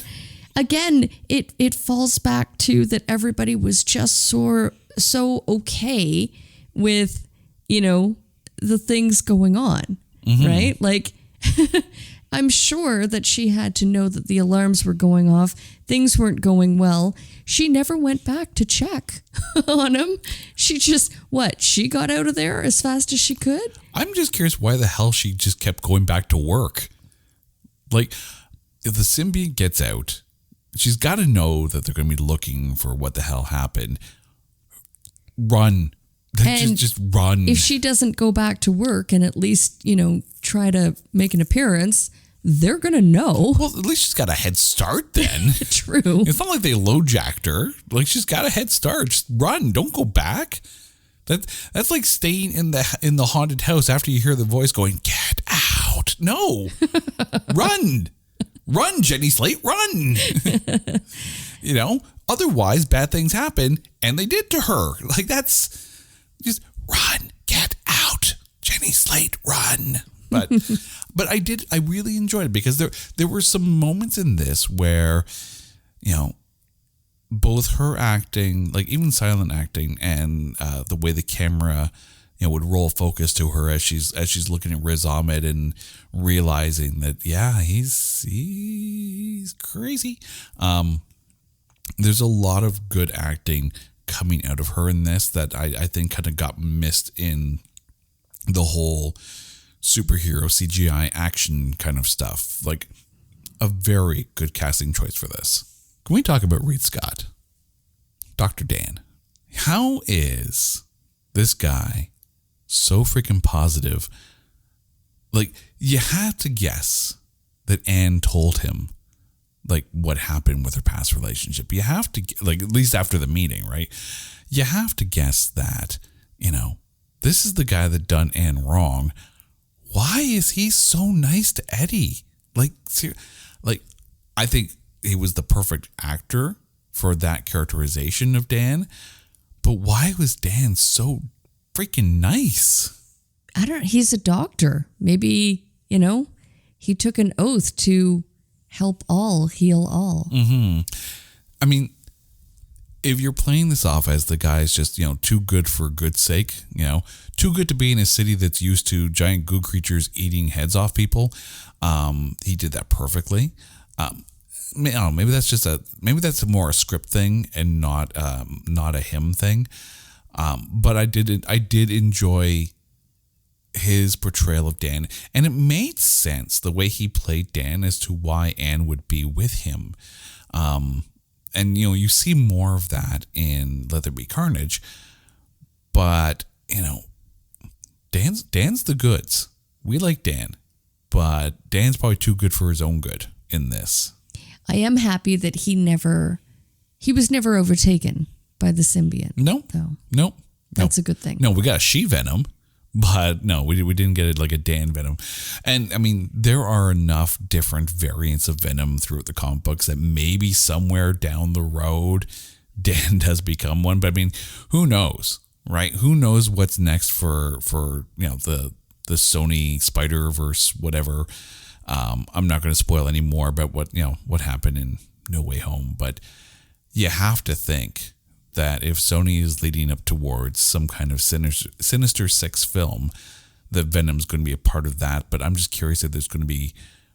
Again, it falls back to that everybody was just so okay with, the things going on, right? Like, I'm sure that she had to know that the alarms were going off. Things weren't going well. She never went back to check on him. She just, she got out of there as fast as she could? I'm just curious why the hell she just kept going back to work. Like, if the symbiote gets out, she's got to know that they're going to be looking for what the hell happened. Run. Just run. If she doesn't go back to work and at least, try to make an appearance, they're going to know. Well, at least she's got a head start then. True. It's not like they low-jacked her. Like, she's got a head start. Just run. Don't go back. That's like staying in the haunted house after you hear the voice going, get out. No. Run. Run, Jenny Slate, run. Otherwise bad things happen, and they did to her. Like, that's just run, get out, Jenny Slate, run. But I really enjoyed it because there were some moments in this where, both her acting, like even silent acting, and the way the camera, would roll focus to her as she's looking at Riz Ahmed and realizing that, he's crazy. There's a lot of good acting coming out of her in this that I think kind of got missed in the whole superhero CGI action kind of stuff. Like, a very good casting choice for this. Can we talk about Reed Scott? Dr. Dan. How is this guy so freaking positive? Like, you have to guess that Anne told him, like, what happened with her past relationship. You have to, like, at least after the meeting, right? You have to guess that, this is the guy that done Anne wrong. Why is he so nice to Eddie? Like, I think he was the perfect actor for that characterization of Dan. But why was Dan so freaking nice? I don't know. He's a doctor. Maybe, he took an oath to help all, heal all. Mm-hmm. I mean, if you're playing this off as the guy's just, too good for good's sake, too good to be in a city that's used to giant goo creatures eating heads off people, he did that perfectly. Maybe that's more a script thing and not a him thing. But I did enjoy his portrayal of Dan, and it made sense the way he played Dan as to why Anne would be with him. And you see more of that in Let There Be Carnage, but Dan's the goods. We like Dan, but Dan's probably too good for his own good in this. I am happy that he was never overtaken by the symbiote. Nope. Though. Nope. That's a good thing. No, we got a she-Venom, But no, we didn't get it like a Dan Venom. And I mean, there are enough different variants of Venom throughout the comic books that maybe somewhere down the road, Dan does become one. But I mean, who knows, right? Who knows what's next for the Sony Spider-Verse, whatever. I'm not going to spoil any more about what happened in No Way Home, but you have to think that if Sony is leading up towards some kind of Sinister Six film, that Venom's going to be a part of that. But I'm just curious if there's going to be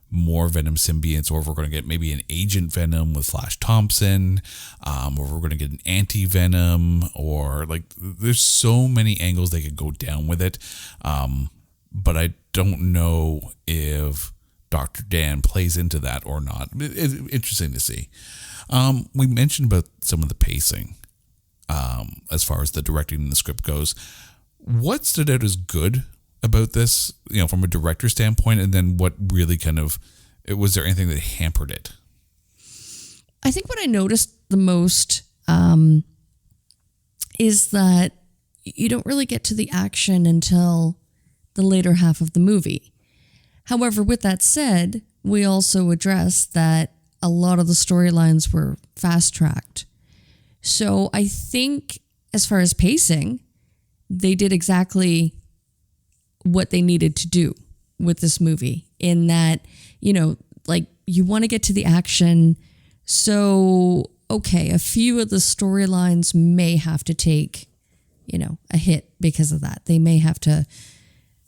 more Venom symbiotes, or if we're going to get maybe an Agent Venom with Flash Thompson, or if we're going to get an anti-Venom, or like there's so many angles they could go down with it. But I don't know if Dr. Dan plays into that or not. It's interesting to see. We mentioned about some of the pacing. As far as the directing and the script goes, what stood out as good about this, from a director standpoint, and then what really was there anything that hampered it? I think what I noticed the most is that you don't really get to the action until the later half of the movie. However, with that said, we also addressed that a lot of the storylines were fast-tracked. So I think as far as pacing, they did exactly what they needed to do with this movie, in that, you want to get to the action. So, okay, a few of the storylines may have to take, a hit because of that. They may have to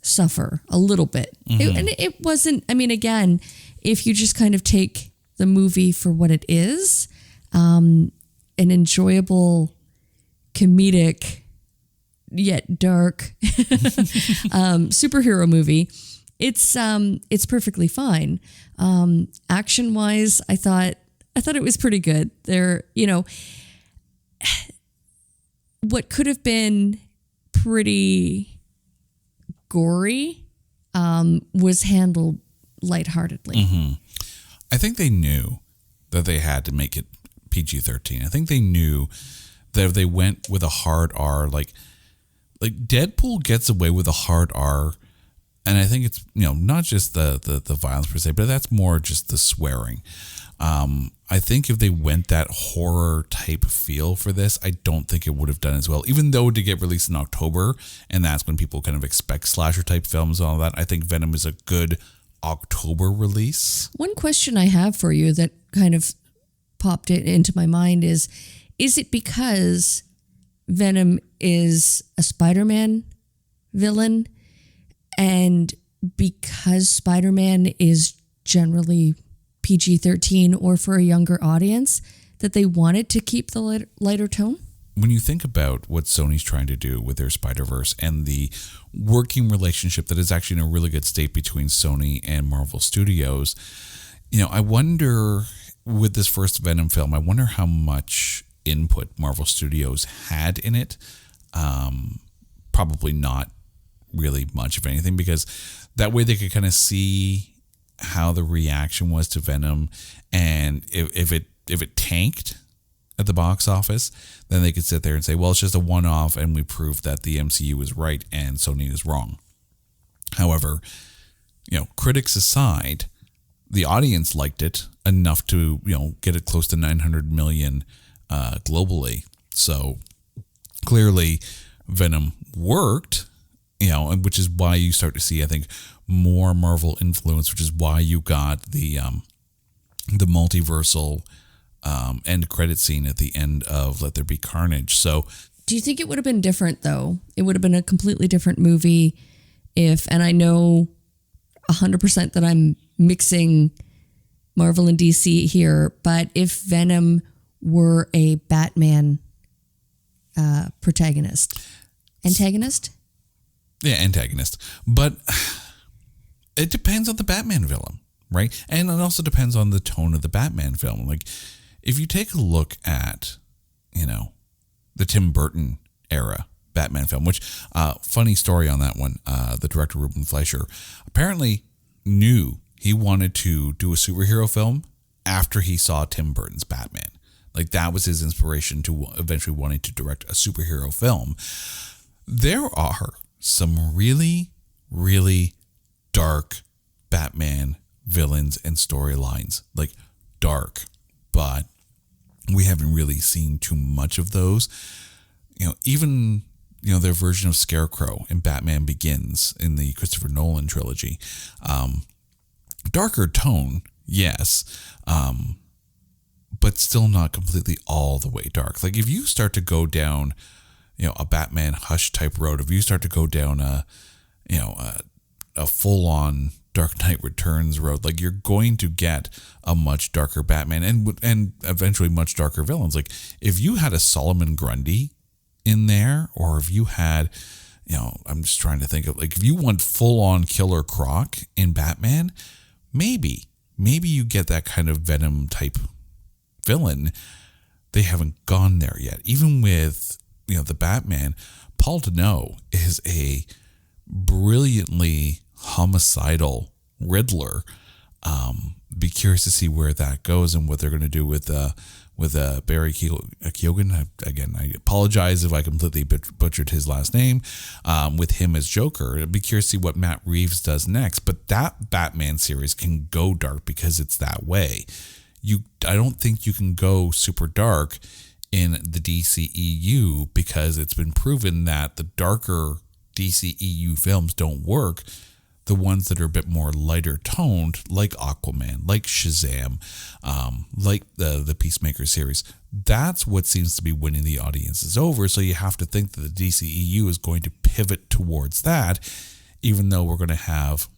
suffer a little bit. And it wasn't, again, if you just kind of take the movie for what it is, an enjoyable, comedic, yet dark superhero movie, it's perfectly fine. Action wise, I thought it was pretty good. There, what could have been pretty gory was handled lightheartedly. Mm-hmm. I think they knew that they had to make it PG-13. I think they knew that if they went with a hard R, like Deadpool gets away with a hard R, and I think it's not just the violence per se, but that's more just the swearing. I think if they went that horror type feel for this, I don't think it would have done as well. Even though to get released in October, and that's when people kind of expect slasher type films and all that, I think Venom is a good October release. One question I have for you that kind of popped it into my mind is it because Venom is a Spider-Man villain, and because Spider-Man is generally PG-13 or for a younger audience, that they wanted to keep the lighter tone? When you think about what Sony's trying to do with their Spider-Verse and the working relationship that is actually in a really good state between Sony and Marvel Studios, I wonder, with this first Venom film, I wonder how much input Marvel Studios had in it. Probably not really much of anything, because that way they could kind of see how the reaction was to Venom, and if it tanked at the box office, then they could sit there and say, well, it's just a one-off and we proved that the MCU was right and Sony is wrong. However, critics aside, the audience liked it enough to, get it close to 900 million globally. So clearly Venom worked, which is why you start to see, I think, more Marvel influence, which is why you got the multiversal end credit scene at the end of Let There Be Carnage. So do you think it would have been different, though? It would have been a completely different movie if, and I know 100% that I'm mixing Marvel and DC here, but if Venom were a Batman antagonist? Yeah, antagonist. But it depends on the Batman villain, right? And it also depends on the tone of the Batman film. Like, if you take a look at, the Tim Burton era Batman film, which, funny story on that one, the director Ruben Fleischer apparently knew he wanted to do a superhero film after he saw Tim Burton's Batman. Like, that was his inspiration to eventually wanting to direct a superhero film. There are some really, really dark Batman villains and storylines. Like, dark, but we haven't really seen too much of those. Even their version of Scarecrow in Batman Begins in the Christopher Nolan trilogy. Darker tone, yes, but still not completely all the way dark. Like, if you start to go down, a Batman Hush type road, if you start to go down a full on Dark Knight Returns road, like, you're going to get a much darker Batman and eventually much darker villains. Like, if you had a Solomon Grundy in there, or if you had, I'm just trying to think of, like, if you want full on Killer Croc in Batman, maybe you get that kind of Venom type villain. They haven't gone there yet. Even with, the Batman, Paul Dano is a brilliantly homicidal Riddler. Be curious to see where that goes and what they're going to do with Barry Keoghan. Again, I apologize if I completely butchered his last name. With him as Joker, I'd be curious to see what Matt Reeves does next. But that Batman series can go dark because it's that way. I don't think you can go super dark in the DCEU because it's been proven that the darker DCEU films don't work. The ones that are a bit more lighter toned, like Aquaman, like Shazam, like the Peacemaker series, that's what seems to be winning the audiences over. So you have to think that the DCEU is going to pivot towards that, even though we're going to have,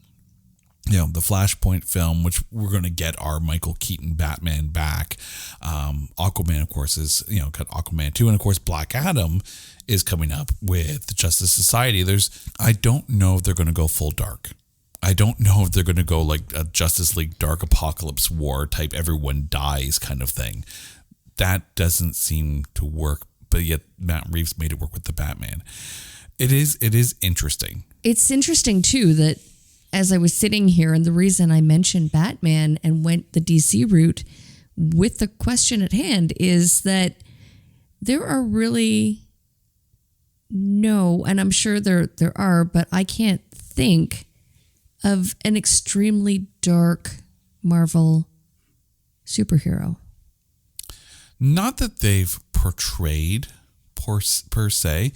the Flashpoint film, which we're going to get our Michael Keaton Batman back. Aquaman, of course, is, got Aquaman 2. And, of course, Black Adam is coming up with the Justice Society. I don't know if they're going to go full dark. I don't know if they're going to go like a Justice League Dark Apocalypse War type, everyone dies kind of thing. That doesn't seem to work, but yet Matt Reeves made it work with the Batman. It is interesting. It's interesting, too, that as I was sitting here, and the reason I mentioned Batman and went the DC route with the question at hand is that there are really and I'm sure there are, but I can't think of an extremely dark Marvel superhero. Not that they've portrayed per se,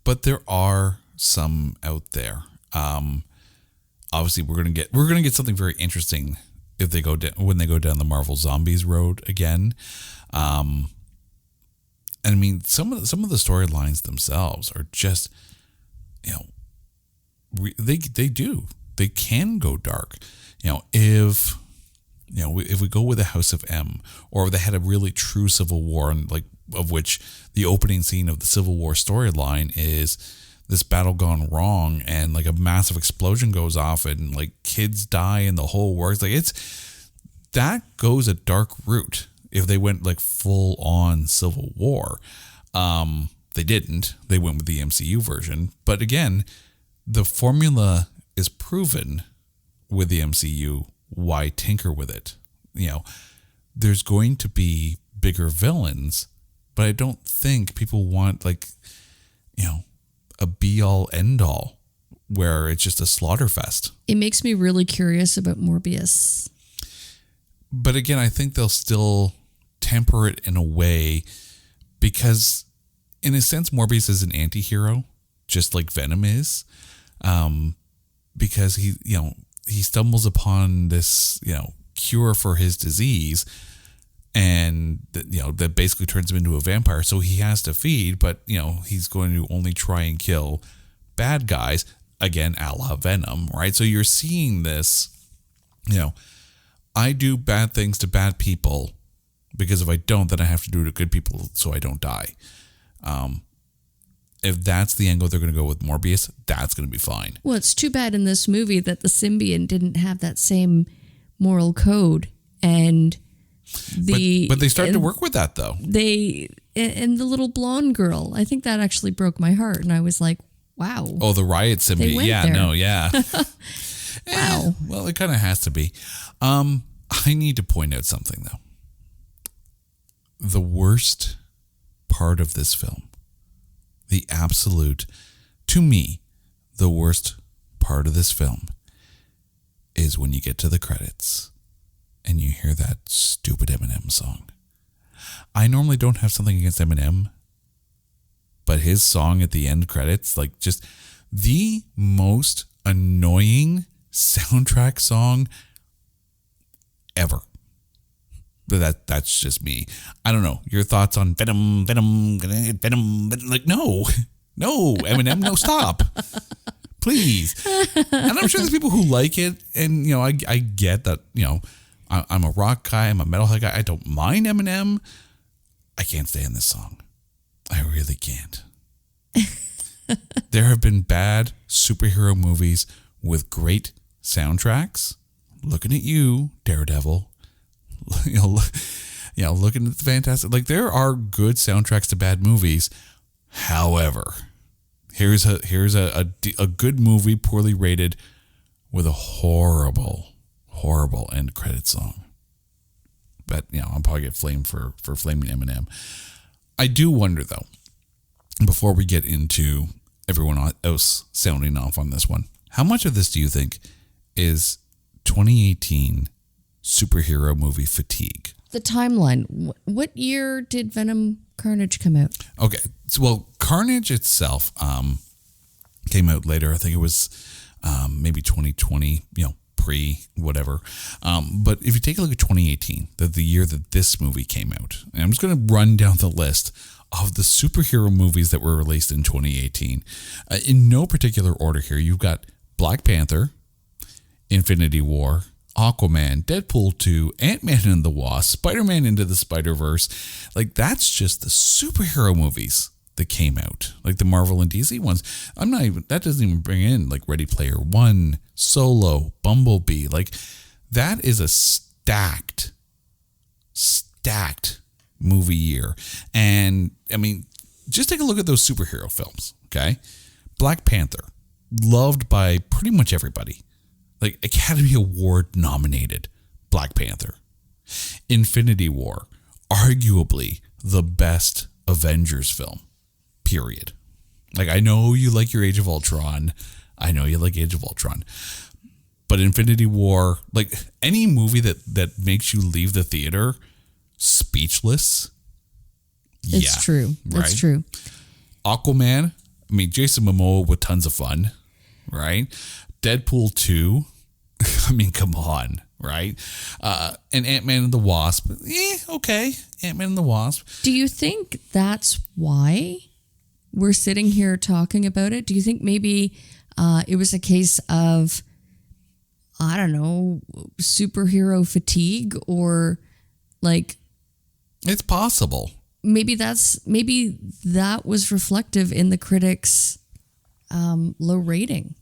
but there are some out there. Obviously, we're gonna get something very interesting if they go when they go down the Marvel Zombies road again. And I mean, some of the storylines themselves are just, they can go dark. If we go with the House of M, or they had a really true civil war, and like of which the opening scene of the Civil War storyline is this battle gone wrong, and like a massive explosion goes off, and like kids die, and the whole works. Like that goes a dark route. If they went like full on Civil War, they didn't. They went with the MCU version. But again, the formula is proven with the MCU. Why tinker with it? There's going to be bigger villains, but I don't think people want like, a be all end all where it's just a slaughter fest. It makes me really curious about Morbius. But again, I think they'll still temper it in a way because, in a sense, Morbius is an anti-hero, just like Venom is, because he stumbles upon this, cure for his disease, and that basically turns him into a vampire. So he has to feed, but he's going to only try and kill bad guys, again, a la Venom, right? So you're seeing this, I do bad things to bad people because if I don't, then I have to do it to good people so I don't die. If that's the angle they're going to go with Morbius, that's going to be fine. Well, it's too bad in this movie that the symbiote didn't have that same moral code, and but they started to work with that though. And the little blonde girl, I think that actually broke my heart, and I was like, wow. Oh, the riot symbiote. Yeah, there. No, yeah. Wow. Well, it kind of has to be. I need to point out something though. The worst part of this film, to me, the worst part of this film is when you get to the credits and you hear that stupid Eminem song. I normally don't have something against Eminem, but his song at the end credits, like just the most annoying soundtrack song ever. But that's just me. I don't know. Your thoughts on Venom, like, no, Eminem, no, stop. Please. And I'm sure there's people who like it. And, you know, I get that, you know, I'm a rock guy. I'm a metalhead guy. I don't mind Eminem. I can't stand this song. I really can't. There have been bad superhero movies with great soundtracks. Looking at you, Daredevil. Looking at the fantastic. Like, there are good soundtracks to bad movies. However, here's a good movie, poorly rated, with a horrible end credit song. But, you know, I'll probably get flamed for flaming Eminem. I do wonder, though, before we get into everyone else sounding off on this one, how much of this do you think is 2018 superhero movie fatigue? The timeline. What year did Venom Carnage come out? Okay. So, well, Carnage itself came out later. I think it was maybe 2020, you know, pre whatever. But if you take a look at 2018, the year that this movie came out, and I'm just going to run down the list of the superhero movies that were released in 2018. In no particular order here, you've got Black Panther, Infinity War, Aquaman, Deadpool 2, Ant-Man and the Wasp, Spider-Man Into the Spider-Verse. Like, that's just the superhero movies that came out. Like the Marvel and DC ones. That doesn't even bring in like Ready Player One, Solo, Bumblebee. Like, that is a stacked movie year. And I mean, just take a look at those superhero films, okay? Black Panther, loved by pretty much everybody. Like, Academy Award nominated Black Panther. Infinity War, arguably the best Avengers film, period. Like, I know you like your Age of Ultron. But Infinity War, like, any movie that makes you leave the theater speechless. It's true. That's true. Aquaman, I mean, Jason Momoa with tons of fun, right? Deadpool 2, I mean, come on, right? And Ant-Man and the Wasp, okay. Ant-Man and the Wasp. Do you think that's why we're sitting here talking about it? Do you think maybe it was a case of, I don't know, superhero fatigue, or like... It's possible. Maybe that was reflective in the critics' low rating.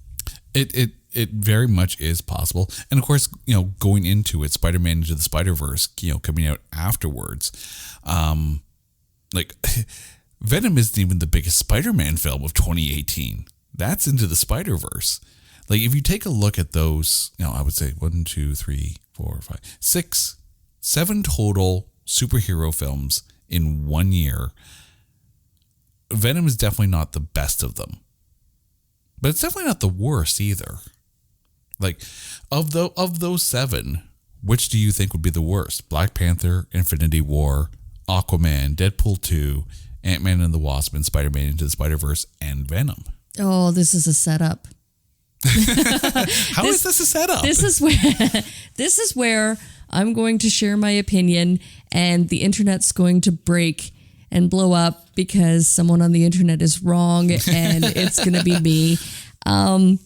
It very much is possible. And of course, you know, going into it, Spider-Man Into the Spider-Verse, you know, coming out afterwards, like Venom isn't even the biggest Spider-Man film of 2018. That's Into the Spider-Verse. Like, if you take a look at those, you know, I would say 1, 2, 3, 4, 5, 6, 7 total superhero films in 1 year. Venom is definitely not the best of them, but it's definitely not the worst either. Like, of those 7, which do you think would be the worst? Black Panther, Infinity War, Aquaman, Deadpool 2, Ant-Man and the Wasp, and Spider-Man Into the Spider-Verse, and Venom. Oh, this is a setup. How is this a setup? This is where I'm going to share my opinion, and the internet's going to break and blow up because someone on the internet is wrong, and it's going to be me. No,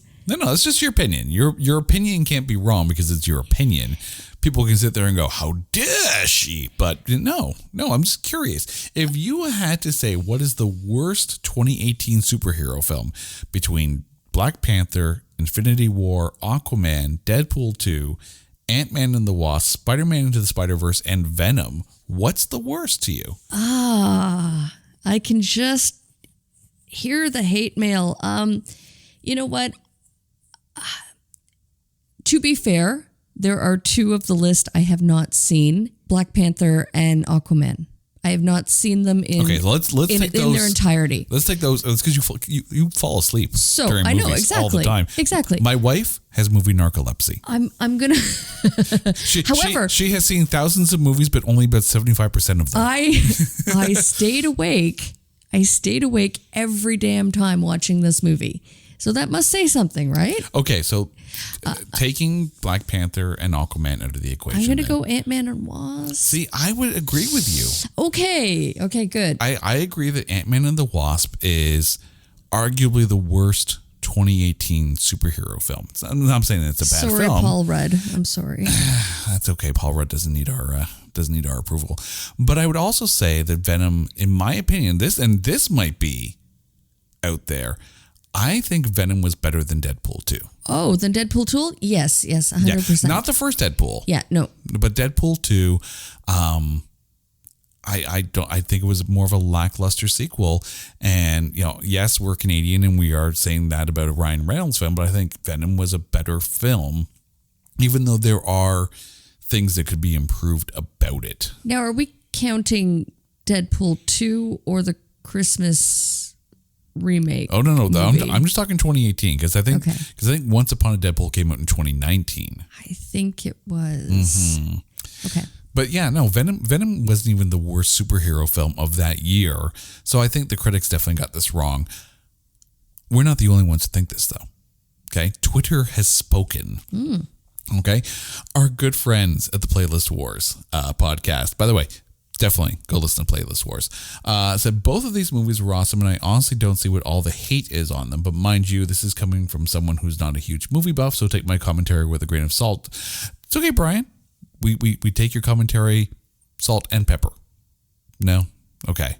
it's just your opinion. Your opinion can't be wrong because it's your opinion. People can sit there and go, how dare she? But no, I'm just curious. If you had to say what is the worst 2018 superhero film between Black Panther, Infinity War, Aquaman, Deadpool 2, Ant-Man and the Wasp, Spider-Man Into the Spider-Verse, and Venom, what's the worst to you? I can just hear the hate mail. You know what? To be fair, there are 2 of the list I have not seen, Black Panther and Aquaman. I have not seen them in Okay, so let's take those in their entirety. Let's take those. It's because you fall asleep So during I know movies exactly all the time. Exactly. My wife has movie narcolepsy. I'm gonna. However, she has seen thousands of movies, but only about 75% of them. I stayed awake. I stayed awake every damn time watching this movie. So that must say something, right? Okay, so taking Black Panther and Aquaman out of the equation. I'm going to go Ant-Man and Wasp. See, I would agree with you. Okay, good. I agree that Ant-Man and the Wasp is arguably the worst 2018 superhero film. I'm not saying it's a bad film. Sorry, Paul Rudd. I'm sorry. That's okay. Paul Rudd doesn't need our approval. But I would also say that Venom, in my opinion, this might be out there. I think Venom was better than Deadpool 2. Oh, than Deadpool 2? Yes, 100%. Yeah, not the first Deadpool. Yeah, no. But Deadpool 2, I think it was more of a lackluster sequel. And, yes, we're Canadian and we are saying that about a Ryan Reynolds film, but I think Venom was a better film, even though there are things that could be improved about it. Now, are we counting Deadpool 2 or the Christmas remake? Oh, no. I'm just talking 2018 because I think Once Upon a Deadpool came out in 2019. I think it was. Mm-hmm. Okay. But yeah, no, Venom wasn't even the worst superhero film of that year. So I think the critics definitely got this wrong. We're not the only ones to think this, though. Okay? Twitter has spoken. Okay? Our good friends at the Playlist Wars podcast, by the way, definitely go listen to Playlist Wars, said both of these movies were awesome, and I honestly don't see what all the hate is on them. But mind you, this is coming from someone who's not a huge movie buff, so take my commentary with a grain of salt. It's okay, Brian. We take your commentary, salt and pepper. No? Okay.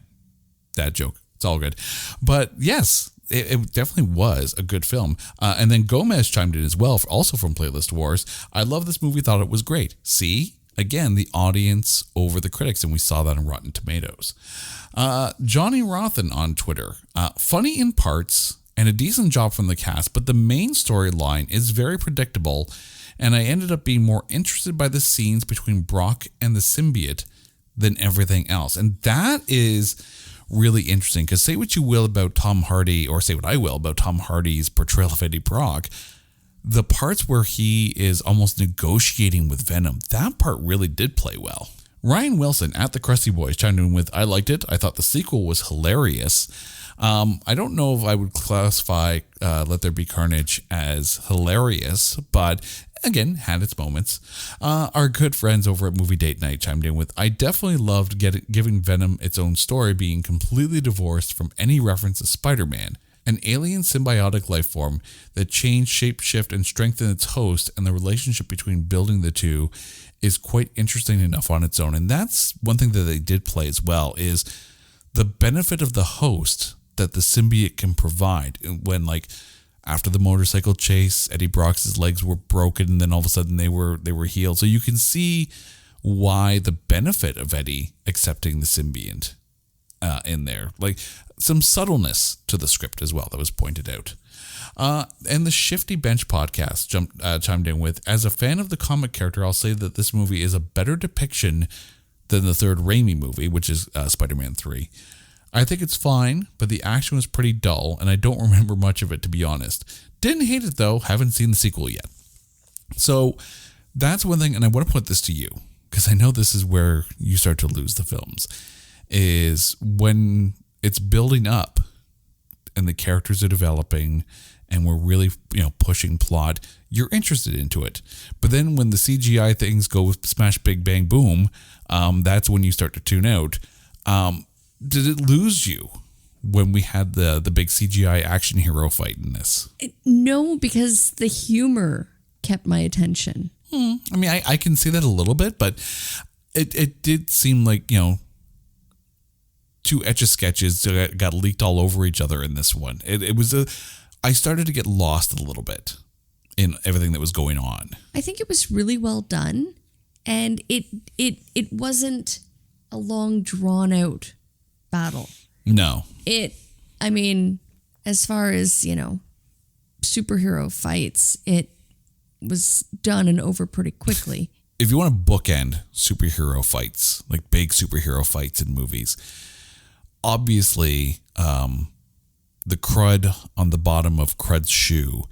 That joke. It's all good. But yes, it definitely was a good film. And then Gomez chimed in as well, also from Playlist Wars. I love this movie, thought it was great. See? Again, the audience over the critics, and we saw that on Rotten Tomatoes. Johnny Rothen on Twitter. Funny in parts and a decent job from the cast, but the main storyline is very predictable, and I ended up being more interested by the scenes between Brock and the symbiote than everything else. And that is really interesting, because say what you will about Tom Hardy, or say what I will about Tom Hardy's portrayal of Eddie Brock, the parts where he is almost negotiating with Venom, that part really did play well. Ryan Wilson at the Krusty Boys chimed in with, I liked it. I thought the sequel was hilarious. I don't know if I would classify Let There Be Carnage as hilarious, but again, had its moments. Our good friends over at Movie Date Night chimed in with, I definitely loved giving Venom its own story, being completely divorced from any reference to Spider-Man. An alien symbiotic life form that changed, shape-shift, and strengthened its host, and the relationship between building the two is quite interesting enough on its own. And that's one thing that they did play as well, is the benefit of the host that the symbiote can provide. When, like, after the motorcycle chase, Eddie Brock's legs were broken, and then all of a sudden they were healed. So you can see why the benefit of Eddie accepting the symbiont in there. Like, some subtleness to the script as well that was pointed out. And the Shifty Bench podcast chimed in with, as a fan of the comic character, I'll say that this movie is a better depiction than the third Raimi movie, which is Spider-Man 3. I think it's fine, but the action was pretty dull, and I don't remember much of it, to be honest. Didn't hate it, though. Haven't seen the sequel yet. So that's one thing, and I want to put this to you, because I know this is where you start to lose the films, is when it's building up and the characters are developing and we're really, pushing plot, you're interested into it. But then when the CGI things go smash, big, bang, boom, that's when you start to tune out. Did it lose you when we had the big CGI action hero fight in this? No, because the humor kept my attention. I mean, I can see that a little bit, but it did seem like, two Etch-a-Sketches got leaked all over each other in this one. It was I started to get lost a little bit in everything that was going on. I think it was really well done, and it wasn't a long drawn out battle. No. I mean, as far as, superhero fights, it was done and over pretty quickly. if you want to bookend superhero fights, like big superhero fights in movies, obviously the crud on the bottom of Crud's shoe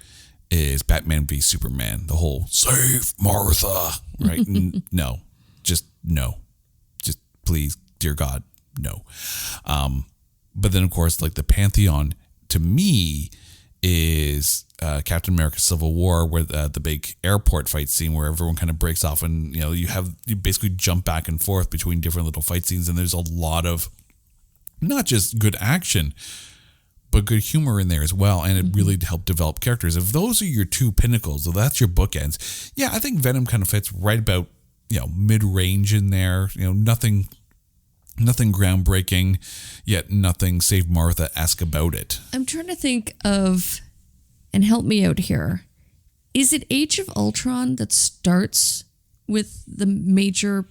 is Batman v Superman. The whole save Martha, right? No, just please, dear God, no. But then of course, like the pantheon to me is Captain America: Civil War, where the big airport fight scene where everyone kind of breaks off, and you basically jump back and forth between different little fight scenes, and there's a lot of not just good action, but good humor in there as well, and it really helped develop characters. If those are your two pinnacles, if that's your bookends, yeah, I think Venom kind of fits right about mid-range in there. Nothing groundbreaking, yet nothing Save Martha-esque about it. I'm trying to think of, and help me out here. Is it Age of Ultron that starts with the major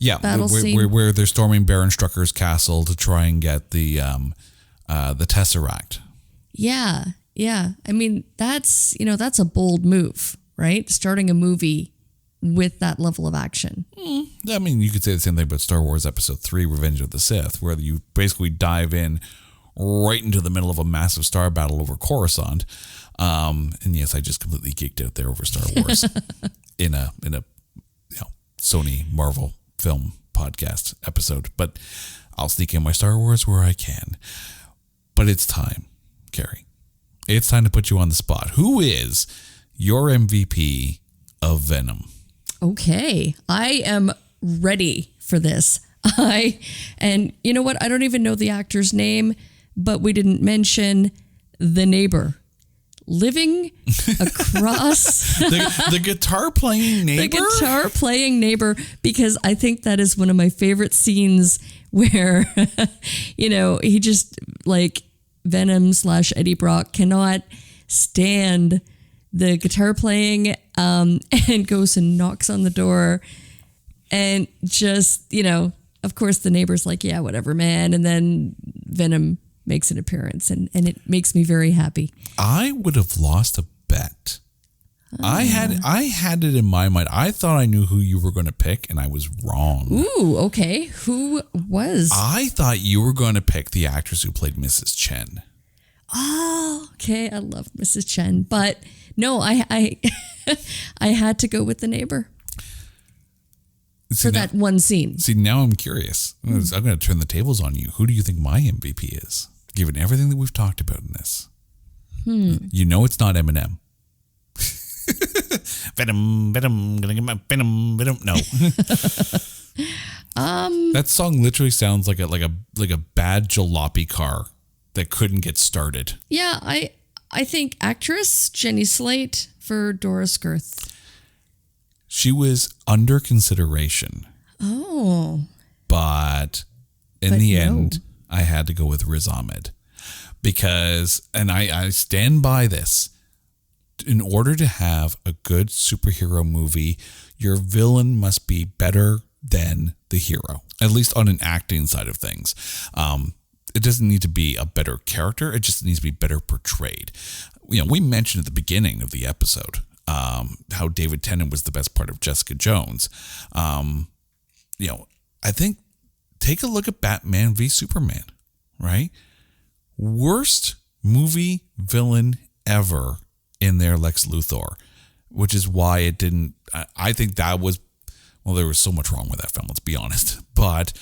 battle scene? Where they're storming Baron Strucker's castle to try and get the Tesseract. Yeah. I mean, that's a bold move, right? Starting a movie with that level of action. I mean, you could say the same thing about Star Wars Episode 3, Revenge of the Sith, where you basically dive in right into the middle of a massive star battle over Coruscant. And yes, I just completely geeked out there over Star Wars in a Sony Marvel film podcast episode. But I'll sneak in my Star Wars where I can. But it's time, Carrie. It's time to put you on the spot. Who is your MVP of Venom? Okay, I am ready for this. And you know what? I don't even know the actor's name, but we didn't mention the neighbor living across the guitar playing neighbor. The guitar playing neighbor, because I think that is one of my favorite scenes where he just like Venom / Eddie Brock cannot stand the guitar playing and goes and knocks on the door, and just of course the neighbor's like, yeah, whatever, man, and then Venom makes an appearance, and it makes me very happy. I would have lost a bet. I had it in my mind. I thought I knew who you were going to pick, and I was wrong. Ooh, okay. Who was? I thought you were going to pick the actress who played Mrs. Chen. Oh, okay. I love Mrs. Chen, but no, I had to go with the neighbor for that one scene. See, now I'm curious. I'm going to turn the tables on you. Who do you think my MVP is, given everything that we've talked about in this? You know it's not Eminem. Venom, gonna get my Venom. No. That song literally sounds like a bad jalopy car that couldn't get started. Yeah, I think actress Jenny Slate for Doris Girth. She was under consideration. Oh. But in the end, I had to go with Riz Ahmed. Because, and I stand by this, in order to have a good superhero movie, your villain must be better than the hero, at least on an acting side of things. It doesn't need to be a better character. It just needs to be better portrayed. We mentioned at the beginning of the episode how David Tennant was the best part of Jessica Jones. I think take a look at Batman v Superman, right? Worst movie villain ever in there, Lex Luthor, which is why it didn't. I think that was, well, there was so much wrong with that film, let's be honest. But,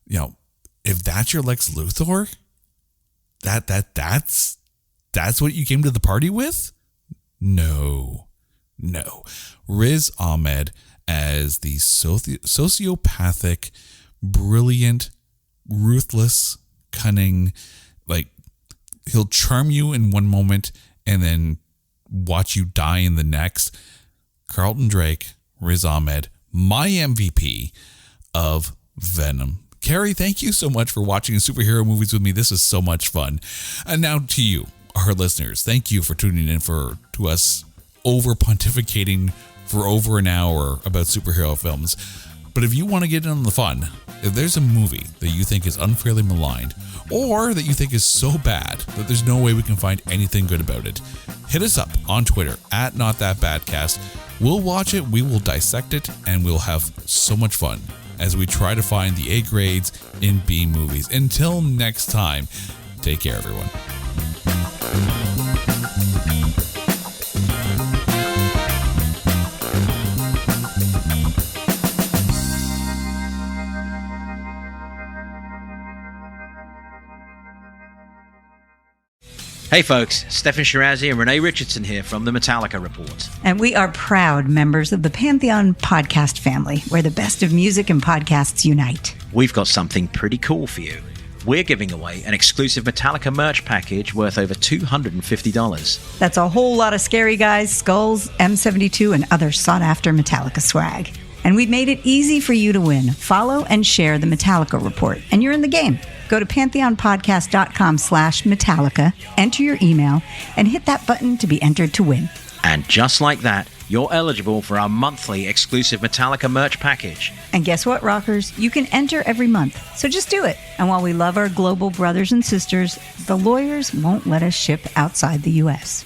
if that's your Lex Luthor, that's what you came to the party with? No. Riz Ahmed as the sociopathic, brilliant, ruthless, cunning, like, he'll charm you in one moment and then watch you die in the next. Carlton Drake, Riz Ahmed, my MVP of Venom. Carrie, thank you so much for watching superhero movies with me. This is so much fun. And now to you, our listeners, thank you for tuning in to us over pontificating for over an hour about superhero films. But if you want to get in on the fun, if there's a movie that you think is unfairly maligned, or that you think is so bad that there's no way we can find anything good about it, hit us up on Twitter @NotThatBadcast, We'll watch it, we will dissect it, and we'll have so much fun as we try to find the A grades in B movies. Until next time, take care, everyone. Hey folks, Stefan Shirazi and Renee Richardson here from the Metallica Report. And we are proud members of the Pantheon podcast family, where the best of music and podcasts unite. We've got something pretty cool for you. We're giving away an exclusive Metallica merch package worth over $250. That's a whole lot of Scary Guys, skulls, M72, and other sought-after Metallica swag. And we've made it easy for you to win. Follow and share the Metallica Report, and you're in the game. Go to pantheonpodcast.com/Metallica, enter your email, and hit that button to be entered to win. And just like that, you're eligible for our monthly exclusive Metallica merch package. And guess what, rockers? You can enter every month, so just do it. And while we love our global brothers and sisters, the lawyers won't let us ship outside the U.S.